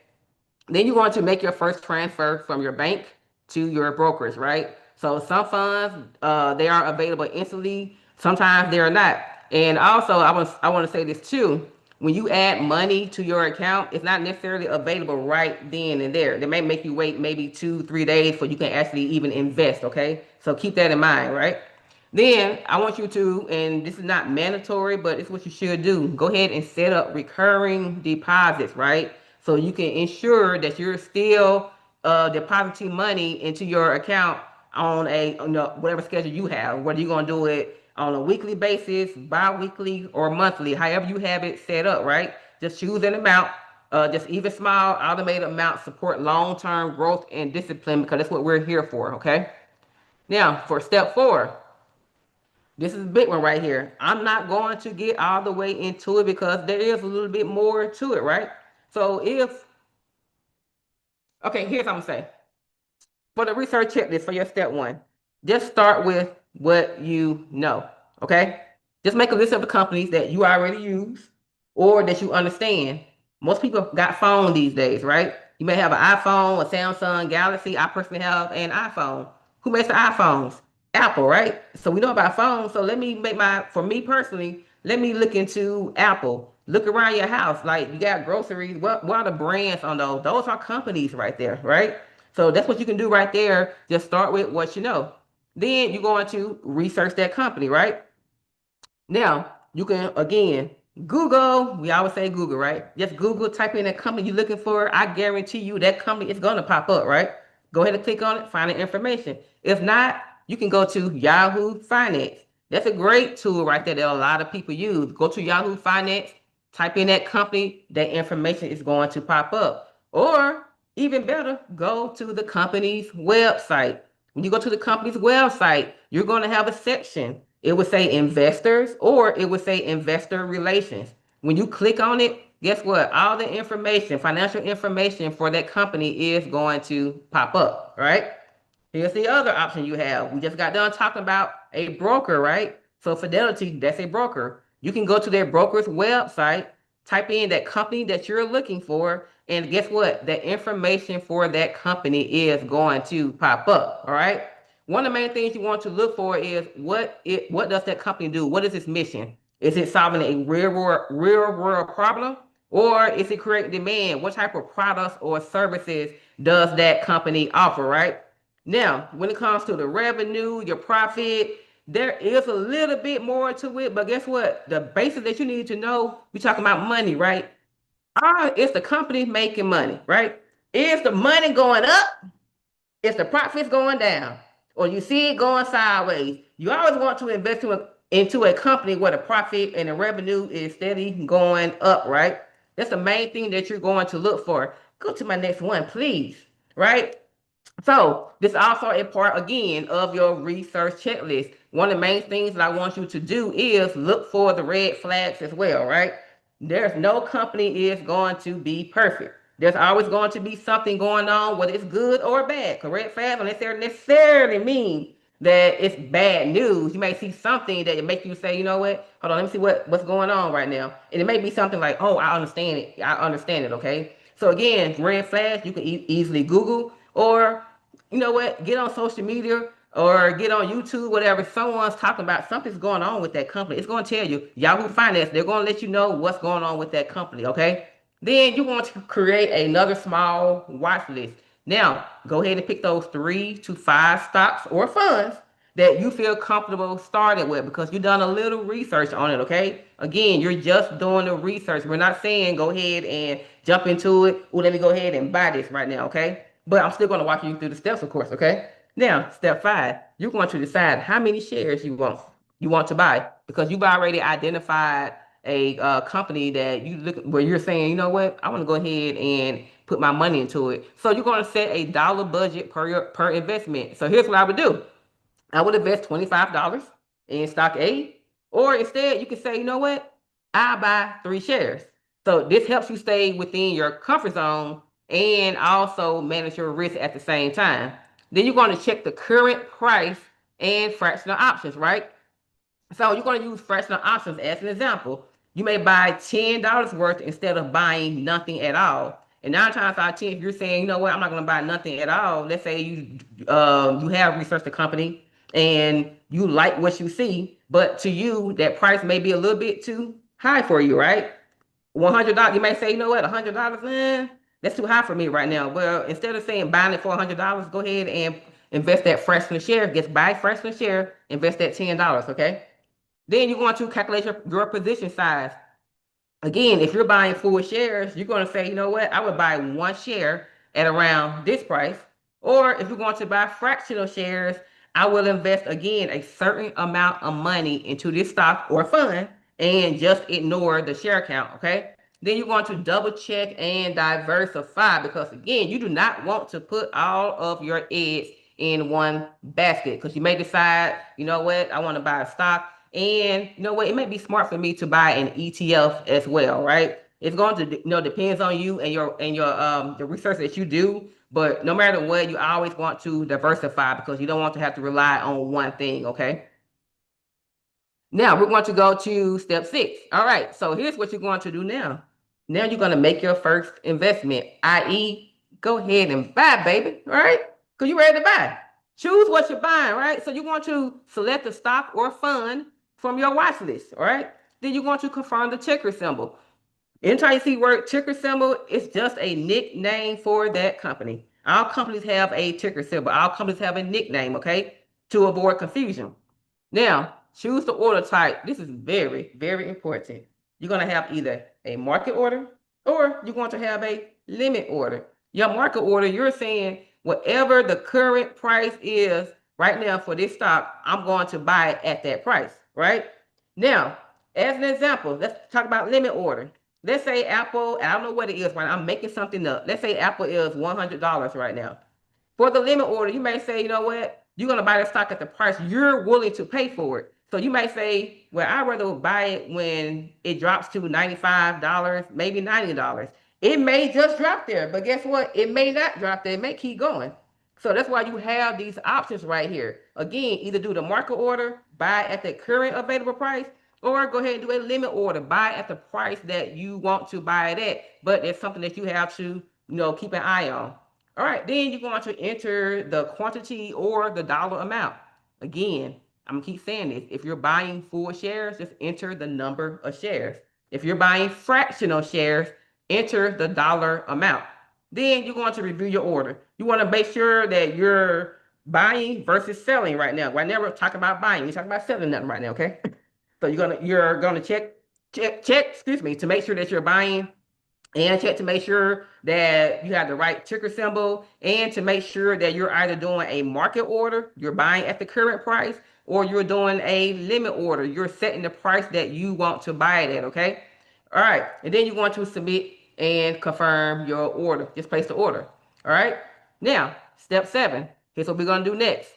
Then you want to make your first transfer from your bank to your brokerage, right? So some funds, they are available instantly. Sometimes they are not. And also, I want to say this too. When you add money to your account, it's not necessarily available right then and there. They may make you wait maybe 2, 3 days before you can actually even invest. Okay, so keep that in mind, right? Then I want you to, and this is not mandatory, but it's what you should do. Go ahead and set up recurring deposits, right? So you can ensure that you're still depositing money into your account on whatever schedule you have. Whether you're gonna do it on a weekly basis, bi-weekly, or monthly, however you have it set up, right? Just choose an amount. Just even small automated amounts support long-term growth and discipline because that's what we're here for. Okay. Now for step 4. This is a big one right here. I'm not going to get all the way into it because there is a little bit more to it, right? So okay, here's what I'm gonna say. For the research checklist for your step 1, just start with what you know, okay? Just make a list of the companies that you already use or that you understand. Most people got phone these days, right? You may have an iPhone, a Samsung Galaxy. I personally have an iPhone. Who makes the iPhones? Apple, right? So we know about phones. So let me for me personally, let me look into Apple. Look around your house. Like you got groceries. What are the brands on those? Those are companies right there, right? So that's what you can do right there. Just start with what you know. Then you're going to research that company, right? Now, you can, again, Google. We always say Google, right? Just Google, type in that company you're looking for. I guarantee you that company is going to pop up, right? Go ahead and click on it, find the information. If not, you can go to Yahoo Finance. That's a great tool right there that a lot of people use. Go to Yahoo Finance, type in that company, that information is going to pop up. Or even better, go to the company's website. When you go to the company's website, you're going to have a section. It would say investors or it would say investor relations. When you click on it, guess what? All the information, financial information for that company is going to pop up, right? Here's the other option you have. We just got done talking about a broker, right? So Fidelity, that's a broker. You can go to their broker's website, type in that company that you're looking for, and guess what? The information for that company is going to pop up. All right. One of the main things you want to look for is what does that company do? What is its mission? Is it solving a real world problem? Or is it creating demand? What type of products or services does that company offer, right? Now, when it comes to the revenue, your profit, there is a little bit more to it, but guess what? The basics that you need to know, we talking about money, right? Is the company making money, right? Is the money going up? Is the profits going down? Or you see it going sideways? You always want to invest into a company where the profit and the revenue is steady going up, right? That's the main thing that you're going to look for. Go to my next one, please, right? So this is also a part again of your research checklist. One of the main things that I want you to do is look for the red flags as well, right? There's no company is going to be perfect. There's always going to be something going on, whether it's good or bad. Red flags don't necessarily mean that it's bad news. You may see something that make you say, you know what? Hold on, let me see what's going on right now. And it may be something like, oh, I understand it. I understand it, okay? So again, red flags you can easily Google, or you know what, get on social media or get on YouTube, whatever. Someone's talking about something's going on with that company. It's going to tell you. Yahoo Finance, they're going to let you know what's going on with that company. Okay. Then you want to create another small watch list. Now, go ahead and pick those 3 to 5 stocks or funds that you feel comfortable starting with because you've done a little research on it, okay? Again, you're just doing the research. We're not saying go ahead and jump into it. Oh, let me go ahead and buy this right now, okay? But I'm still going to walk you through the steps, of course, okay? Now, step 5, you're going to decide how many shares you want to buy because you've already identified a company that you look where you're saying, you know what, I want to go ahead and put my money into it. So you're going to set a dollar budget per investment. So here's what I would do. I would invest $25 in stock A, or instead you can say, you know what, I buy 3 shares. So this helps you stay within your comfort zone and also manage your risk at the same time. Then you're going to check the current price and fractional options, right? So you're going to use fractional options as an example. You may buy $10 worth instead of buying nothing at all. And 9 times out of 10, if you're saying, you know what, I'm not going to buy nothing at all. Let's say you have researched the company and you like what you see, but to you that price may be a little bit too high for you, right? $100, you may say, you know what, $100, man, that's too high for me right now. Well, instead of saying buying it for $100, go ahead and invest that fractional share. Just buy fractional share, invest that $10, okay? Then you want to calculate your position size. Again, if you're buying 4 shares, you're going to say, you know what, I would buy 1 share at around this price. Or if you're going to buy fractional shares, I will invest again a certain amount of money into this stock or fund and just ignore the share count. Okay. Then you're going to double check and diversify because again, you do not want to put all of your eggs in one basket because you may decide, you know what, I want to buy a stock and you know what, it may be smart for me to buy an ETF as well, right? It's going to depends on you and your the research that you do. But no matter what, you always want to diversify because you don't want to have to rely on one thing, okay? Now we're going to go to step 6. All right, so here's what you're going to do now. Now you're going to make your first investment, i.e., go ahead and buy, baby, all right? Because you're ready to buy. Choose what you're buying, right? So you want to select a stock or fund from your watch list, all right? Then you want to confirm the ticker symbol. Anytime you see word ticker symbol, it's just a nickname for that company. All companies have a ticker symbol. All companies have a nickname, okay? To avoid confusion. Now, choose the order type. This is very, very important. You're going to have either a market order or you're going to have a limit order. Your market order, you're saying whatever the current price is right now for this stock, I'm going to buy it at that price, right? Now, as an example, let's talk about limit order. Let's say Apple, I don't know what it is right now. I'm making something up. Let's say Apple is $100 right now. For the limit order, you may say, you know what? You're going to buy the stock at the price you're willing to pay for it. So you may say, well, I'd rather buy it when it drops to $95, maybe $90. It may just drop there, but guess what? It may not drop there. It may keep going. So that's why you have these options right here. Again, either do the market order, buy at the current available price, or go ahead and do a limit order, buy at the price that you want to buy it at. But it's something that you have to, keep an eye on. All right, then you're going to enter the quantity or the dollar amount. Again, I'm gonna keep saying this. If you're buying full shares, just enter the number of shares. If you're buying fractional shares, enter the dollar amount. Then you're going to review your order. You want to make sure that you're buying versus selling right now. Right now we're talking about buying. We're talking about selling nothing right now, okay? So you're gonna check, excuse me, to make sure that you're buying and check to make sure that you have the right ticker symbol and to make sure that you're either doing a market order, you're buying at the current price, or you're doing a limit order. You're setting the price that you want to buy it at, okay? All right, and then you want to submit and confirm your order. Just place the order, all right? Now, step 7, here's what we're gonna do next.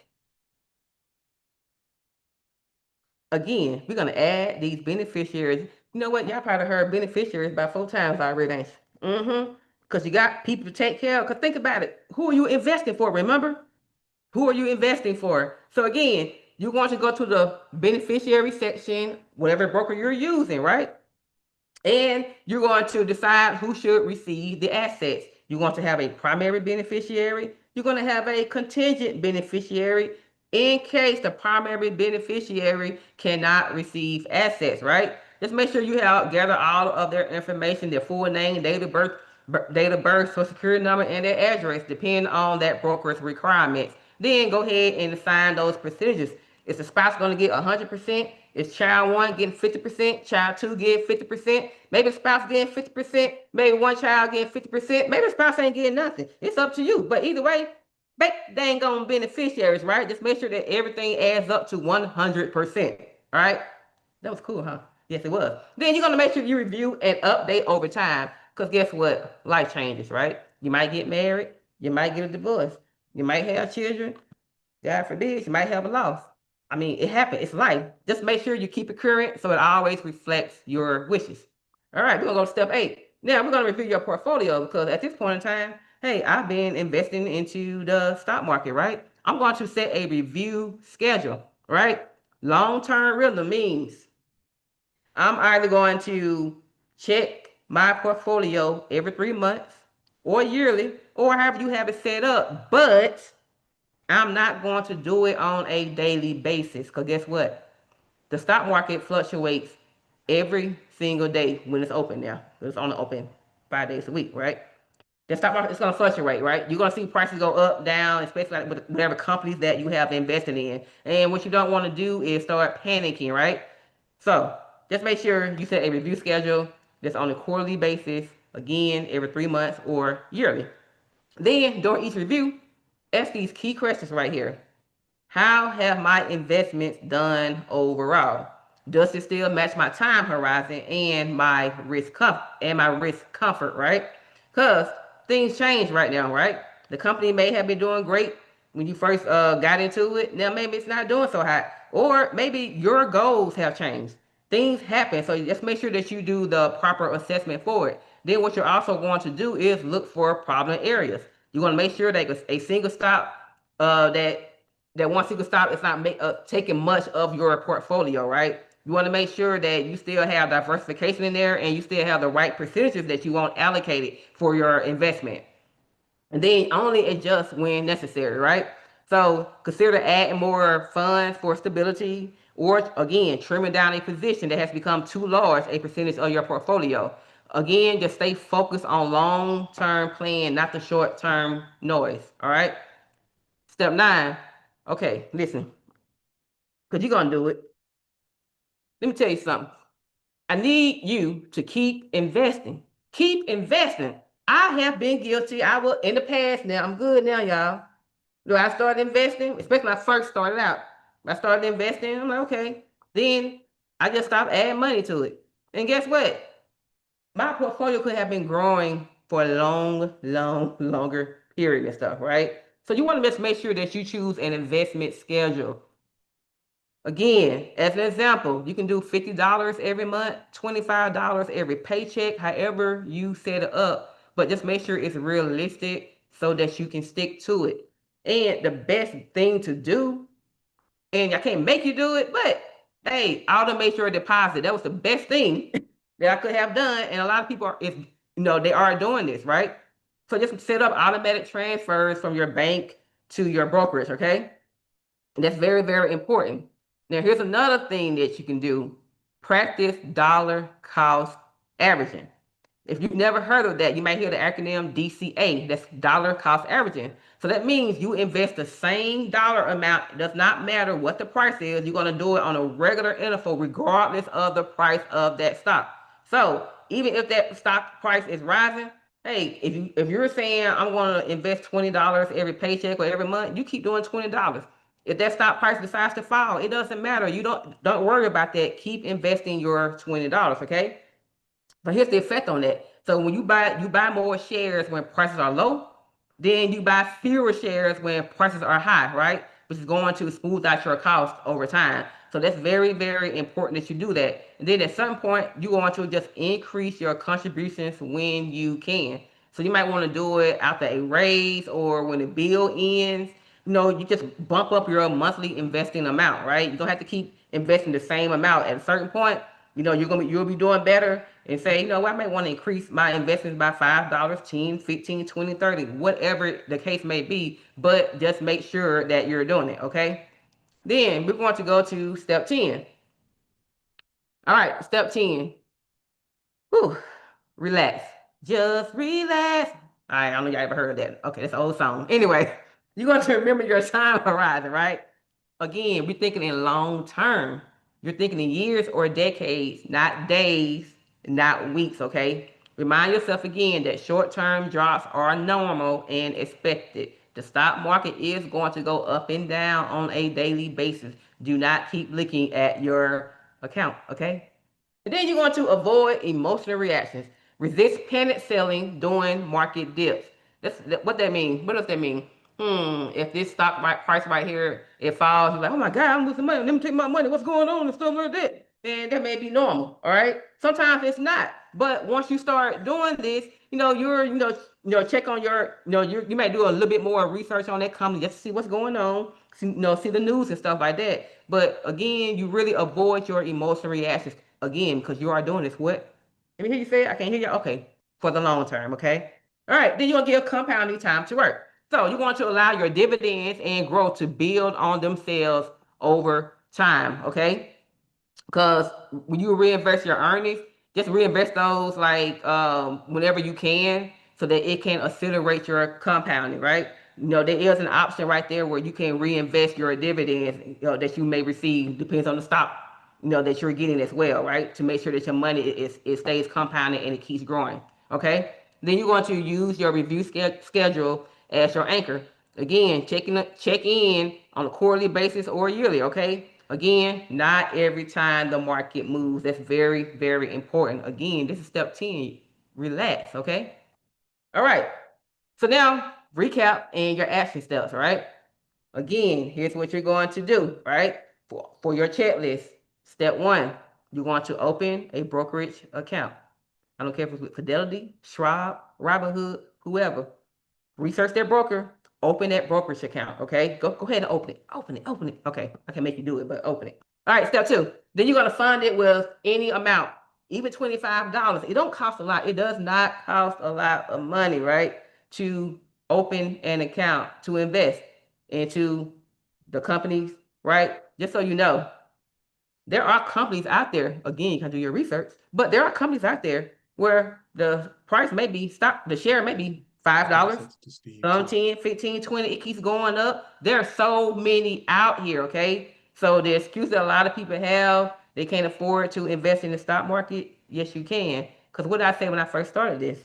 Again, we're gonna add these beneficiaries. You know what? Y'all probably heard beneficiaries about 4 times already, ain't you? Mm-hmm. Because you got people to take care of. Because think about it. Who are you investing for? Remember? Who are you investing for? So again, you want to go to the beneficiary section, whatever broker you're using, right? And you're going to decide who should receive the assets. You're going to have a primary beneficiary. You're going to have a contingent beneficiary in case the primary beneficiary cannot receive assets, right? Just make sure you have gather all of their information, their full name, date of birth, social security number, and their address, depending on that broker's requirements. Then go ahead and assign those percentages. Is the spouse going to get 100%? Is child one getting 50%? Child two getting 50%? Maybe the spouse getting 50%. Maybe one child getting 50%. Maybe the spouse ain't getting nothing. It's up to you. But either way, make dang on beneficiaries, right? Just make sure that everything adds up to 100%. All right? That was cool, huh? Yes, it was. Then you're gonna make sure you review and update over time. Because guess what? Life changes, right? You might get married, you might get a divorce, you might have children, God forbid, you might have a loss. I mean, it happens, it's life. Just make sure you keep it current so it always reflects your wishes. All right, we're gonna go to step 8. Now we're gonna review your portfolio because at this point in time, hey, I've been investing into the stock market, right? I'm going to set a review schedule, right? Long-term rhythm means I'm either going to check my portfolio every 3 months or yearly or however you have it set up, but I'm not going to do it on a daily basis because guess what? The stock market fluctuates every single day when it's open now. It's only open 5 days a week, right? The stock market is going to fluctuate, right? You're going to see prices go up, down, especially like with whatever companies that you have invested in. And what you don't want to do is start panicking, right? So just make sure you set a review schedule that's on a quarterly basis, again, every 3 months or yearly. Then during each review, ask these key questions right here. How have my investments done overall? Does it still match my time horizon and my risk comfort, right? Because things change right now, right? The company may have been doing great when you first got into it. Now maybe it's not doing so hot, or maybe your goals have changed. Things happen, so just make sure that you do the proper assessment for it. Then what you're also going to do is look for problem areas. You want to make sure that a single stop that one single stop is not taking much of your portfolio, right? You want to make sure that you still have diversification in there and you still have the right percentages that you want allocated for your investment. And then only adjust when necessary, right? So consider adding more funds for stability or again, trimming down a position that has become too large a percentage of your portfolio. Again, just stay focused on long-term plan, not the short-term noise, all right? Step 9, okay, listen, because you're going to do it. Let me tell you something. I need you to keep investing. Keep investing. I have been guilty. I was in the past now. I'm good now, y'all. Do I started investing, especially when I first started out. I started investing. I'm like, okay. Then I just stopped adding money to it. And guess what? My portfolio could have been growing for a longer period and stuff, right? So you want to just make sure that you choose an investment schedule. Again, as an example, you can do $50 every month, $25 every paycheck, however you set it up. But just make sure it's realistic so that you can stick to it. And the best thing to do, and I can't make you do it, but hey, automate your deposit. That was the best thing that I could have done. And a lot of people are, if they are doing this, right? So just set up automatic transfers from your bank to your brokerage, okay? And that's very, very important. Now, here's another thing that you can do. Practice dollar cost averaging. If you've never heard of that, you might hear the acronym DCA. That's dollar cost averaging. So that means you invest the same dollar amount. It does not matter what the price is. You're going to do it on a regular interval, regardless of the price of that stock. So even if that stock price is rising, hey, if you're saying I'm going to invest $20 every paycheck or every month, you keep doing $20. If that stock price decides to fall, it doesn't matter. You don't worry about that. Keep investing your $20, okay? But here's the effect on that. So when you buy more shares when prices are low, then you buy fewer shares when prices are high, right? Which is going to smooth out your cost over time. So that's very, very important that you do that. And then at some point, you want to just increase your contributions when you can. So you might want to do it after a raise or when the bill ends. You just bump up your monthly investing amount, right? You don't have to keep investing the same amount. At a certain point, you'll be doing better and say, I may want to increase my investments by $5, 10, 15, 20, 30, whatever the case may be, but just make sure that you're doing it, okay? Then we're going to go to step 10. All right, step 10. Whew, relax. Just relax. All right, I don't know if y'all ever heard that. Okay, that's an old song. Anyway, you're going to remember your time horizon, right? Again, we're thinking in long term. You're thinking in years or decades, not days, not weeks, okay? Remind yourself again that short term drops are normal and expected. The stock market is going to go up and down on a daily basis. Do not keep looking at your account, okay? And then you're going to avoid emotional reactions. Resist panic selling during market dips. What that means. What does that mean? If this price right here, it falls, you're like, oh my God, I'm losing money. Let me take my money. What's going on? And stuff like that. And that may be normal. All right. Sometimes it's not. But once you start doing this, check on you might do a little bit more research on that company just to see what's going on, see the news and stuff like that. But again, you really avoid your emotional reactions again because you are doing this. What? Let me hear you say it. I can't hear you. Okay. For the long term. Okay. All right. Then you're going to give compounding time to work. So you want to allow your dividends and growth to build on themselves over time. Okay. Because when you reinvest your earnings, just reinvest those like whenever you can so that it can accelerate your compounding, right? There is an option right there where you can reinvest your dividends, that you may receive, depends on the stock, that you're getting as well, right? To make sure that your money it stays compounded and it keeps growing. Okay. Then you're going to use your review schedule as your anchor. Again, check in on a quarterly basis or yearly. Okay. Again, not every time the market moves. That's very, very important. Again, this is step 10. Relax. Okay. All right. So now recap and your action steps. All right. Again, here's what you're going to do, right? For your checklist. Step 1, you're going to open a brokerage account. I don't care if it's with Fidelity, Schwab, Robinhood, whoever. Research their broker, open that brokerage account, okay? Go ahead and open it. Open it. Okay, I can make you do it, but open it. All right, step 2. Then you're gonna fund it with any amount, even $25. It don't cost a lot. It does not cost a lot of money, right? To open an account to invest into the companies, right? Just so you know, there are companies out there, again, you can do your research, but there are companies out there where the price may be the share may be $5, some 10, 15, 20, it keeps going up. There are so many out here, okay? So the excuse that a lot of people have, they can't afford to invest in the stock market. Yes, you can. Because what did I say when I first started this?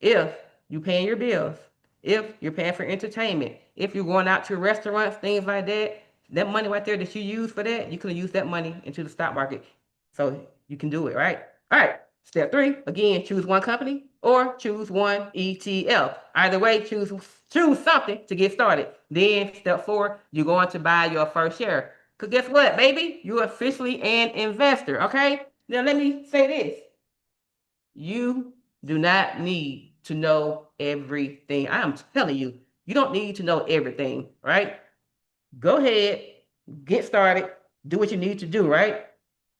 If you paying your bills, if you're paying for entertainment, if you're going out to restaurants, things like that, that money right there that you use for that, you can use that money into the stock market. So you can do it, right? All right. Step 3, again, choose one company or choose one ETF. Either way, choose something to get started. Then step 4, you're going to buy your first share. Because guess what, baby? You're officially an investor, okay? Now let me say this. You do not need to know everything. I am telling you, you don't need to know everything, right? Go ahead, get started, do what you need to do, right?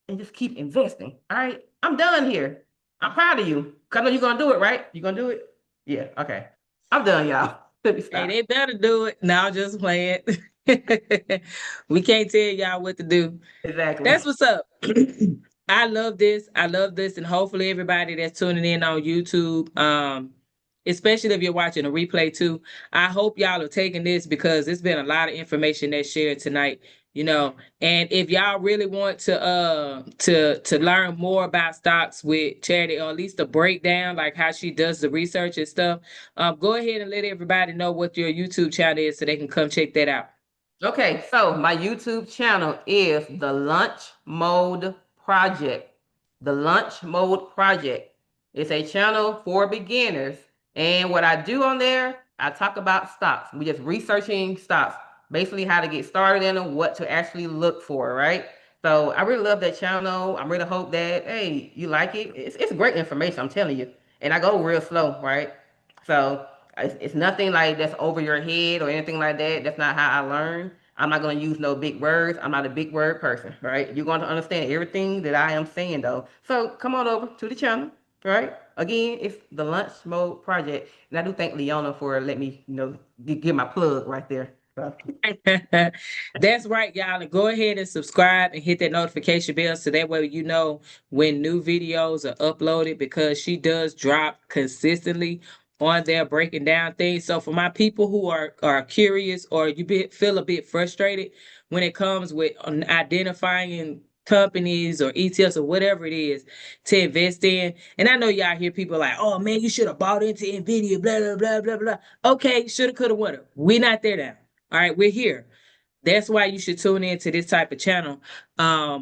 And just keep investing. All right. I'm done here. I'm proud of you. Cause I know you're gonna do it, right? You gonna do it? Yeah, okay. I'm done, y'all. Let me Hey, stop. they better do it. Now just playing. We can't tell y'all what to do. Exactly. That's what's up. I love this. I love this. And hopefully everybody that's tuning in on YouTube, especially if you're watching a replay too, I hope y'all are taking this because it's been a lot of information that's shared tonight, you know. And if y'all really want to learn more about stocks with Charity, or at least a breakdown, like how she does the research and stuff, go ahead and let everybody know what your YouTube channel is so they can come check that out. Okay, so my YouTube channel is the Lunch Mode Project. The Lunch Mode Project. It's a channel for beginners. And what I do on there, I talk about stocks. We just researching stocks, basically how to get started in them, what to actually look for, right? So I really love that channel. I really hope that, hey, you like it. It's great information, I'm telling you. And I go real slow, right? So it's nothing like that's over your head or anything like that. That's not how I learn. I'm not going to use no big words. I'm not a big word person, right? You're going to understand everything that I am saying, though. So come on over to the channel, right? Again, it's the Lunch Mode Project. And I do thank Leona for letting me, give my plug right there. So. That's right, y'all. And go ahead and subscribe and hit that notification bell so that way you know when new videos are uploaded because she does drop consistently on there breaking down things. So for my people who are curious or feel a bit frustrated when it comes with identifying companies or ETFs or whatever it is to invest in. And I know y'all hear people like, oh man, you should have bought into Nvidia, blah, blah, blah, blah, blah. Okay, shoulda, coulda, woulda. We're not there now. All right, we're here. That's why you should tune in to this type of channel,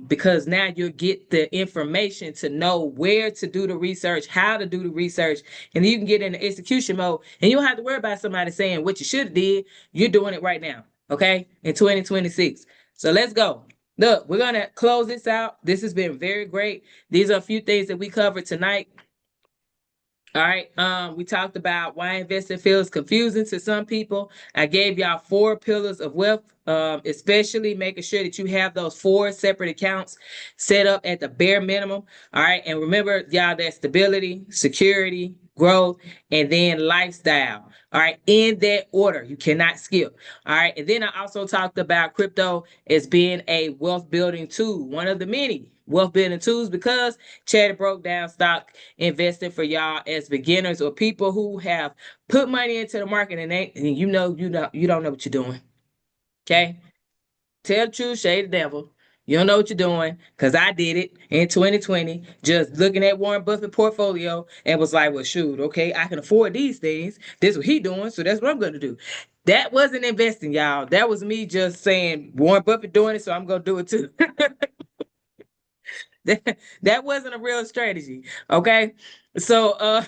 because now you'll get the information to know where to do the research, how to do the research, and you can get into execution mode. And you don't have to worry about somebody saying what you should have did. You're doing it right now, okay? In 2026. So let's go. Look, we're gonna close this out. This has been very great. These are a few things that we covered tonight. All right. We talked about why investing feels confusing to some people. I gave y'all 4 pillars of wealth, especially making sure that you have those 4 separate accounts set up at the bare minimum. All right. And remember, y'all, that stability, security, growth, and then lifestyle. All right. In that order. You cannot skip. All right. And then I also talked about crypto as being a wealth building tool, one of the many wealth building tools, because Chad broke down stock investing for y'all as beginners or people who have put money into the market and you don't know what you're doing. Okay? Tell the truth, shade the devil. You don't know what you're doing because I did it in 2020, just looking at Warren Buffett portfolio and was like, well, shoot, okay, I can afford these things. This is what he doing, so that's what I'm gonna do. That wasn't investing, y'all. That was me just saying Warren Buffett doing it, so I'm gonna do it too. That wasn't a real strategy. Okay. So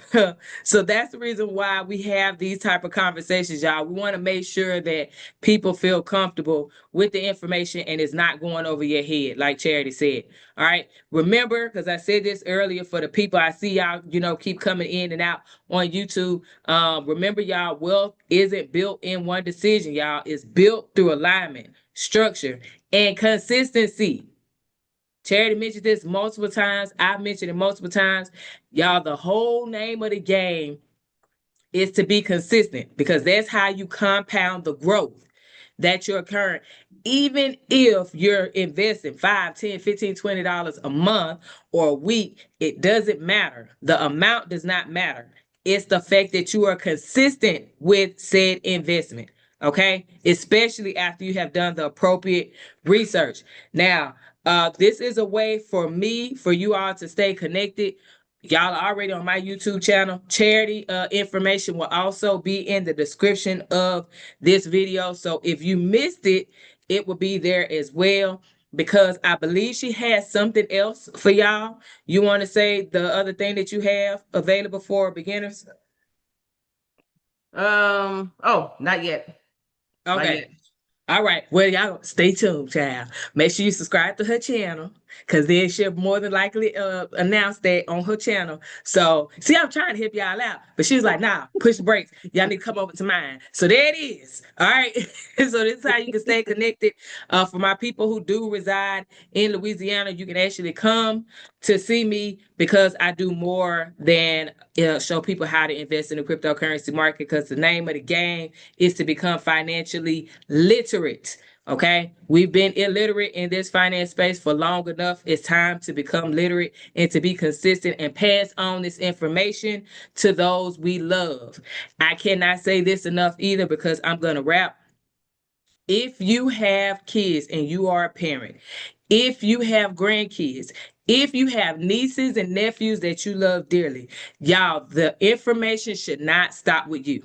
so that's the reason why we have these type of conversations, y'all. We want to make sure that people feel comfortable with the information and it's not going over your head, like Charity said. All right. Remember, because I said this earlier for the people I see y'all, keep coming in and out on YouTube. Remember, y'all, wealth isn't built in one decision, y'all. It's built through alignment, structure, and consistency. Charity mentioned this multiple times. I've mentioned it multiple times. Y'all, the whole name of the game is to be consistent because that's how you compound the growth that you're occurring. Even if you're investing 5, 10, 15, $20 a month or a week, it doesn't matter. The amount does not matter. It's the fact that you are consistent with said investment. Okay, especially after you have done the appropriate research. Now, this is a way for me, for you all to stay connected. Y'all are already on my YouTube channel. Charity information will also be in the description of this video. So if you missed it, it will be there as well because I believe she has something else for y'all. You want to say the other thing that you have available for beginners? Oh, not yet. Not Okay. yet. All right. Well, y'all stay tuned, child. Make sure you subscribe to her channel because then she'll more than likely announce that on her channel. So, see, I'm trying to help y'all out, but she was like, nah, push the brakes. Y'all need to come over to mine. So, there it is. All right. So, this is how you can stay connected. For my people who do reside in Louisiana, you can actually come to see me because I do more than show people how to invest in the cryptocurrency market because the name of the game is to become financially literate. Okay, we've been illiterate in this finance space for long enough. It's time to become literate and to be consistent and pass on this information to those we love. I cannot say this enough either because I'm going to wrap. If you have kids and you are a parent, if you have grandkids, if you have nieces and nephews that you love dearly, y'all, the information should not stop with you.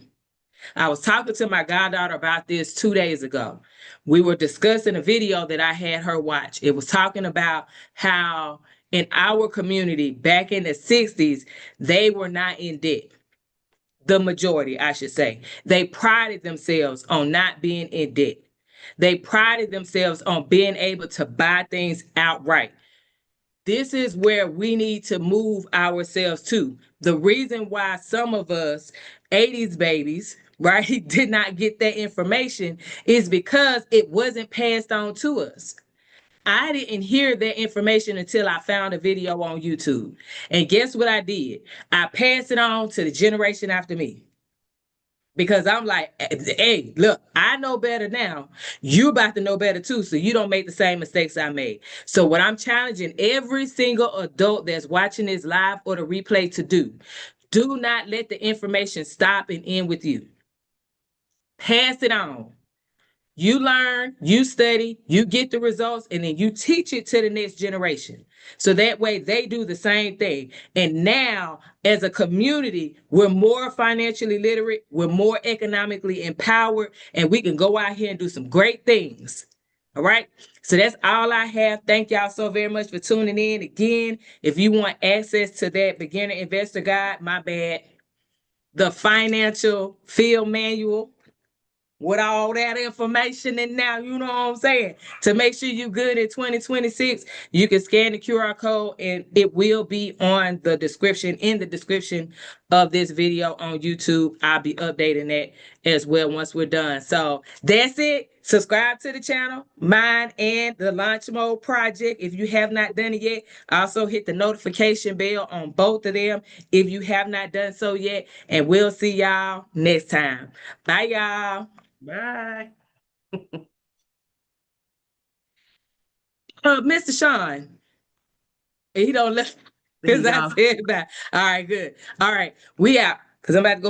I was talking to my goddaughter about this 2 days ago. We were discussing a video that I had her watch. It was talking about how in our community back in the 60s, they were not in debt. The majority, I should say. They prided themselves on not being in debt. They prided themselves on being able to buy things outright. This is where we need to move ourselves to. The reason why some of us 80s babies right, did not get that information is because it wasn't passed on to us. I didn't hear that information until I found a video on YouTube. And guess what I did? I passed it on to the generation after me. Because I'm like, hey, look, I know better now. You about to know better too, so you don't make the same mistakes I made. So what I'm challenging every single adult that's watching this live or the replay to do not let the information stop and end with you. Pass it on. You learn, you study, you get the results, and then you teach it to the next generation. So that way they do the same thing. And now, as a community, we're more financially literate, we're more economically empowered, and we can go out here and do some great things. All right. So that's all I have. Thank y'all so very much for tuning in. Again, if you want access to that beginner investor guide, my bad, the financial field manual with all that information in now, you know what I'm saying? To make sure you good in 2026, you can scan the QR code and it will be on the description, in the description of this video on YouTube. I'll be updating that as well once we're done. So that's it. Subscribe to the channel, mine and the Launch Mode Project. If you have not done it yet, also hit the notification bell on both of them if you have not done so yet. And we'll see y'all next time. Bye, y'all. Bye. Mr. Sean, he don't let He's because I off. said that. All right, good. All right, we out because I'm about to go home.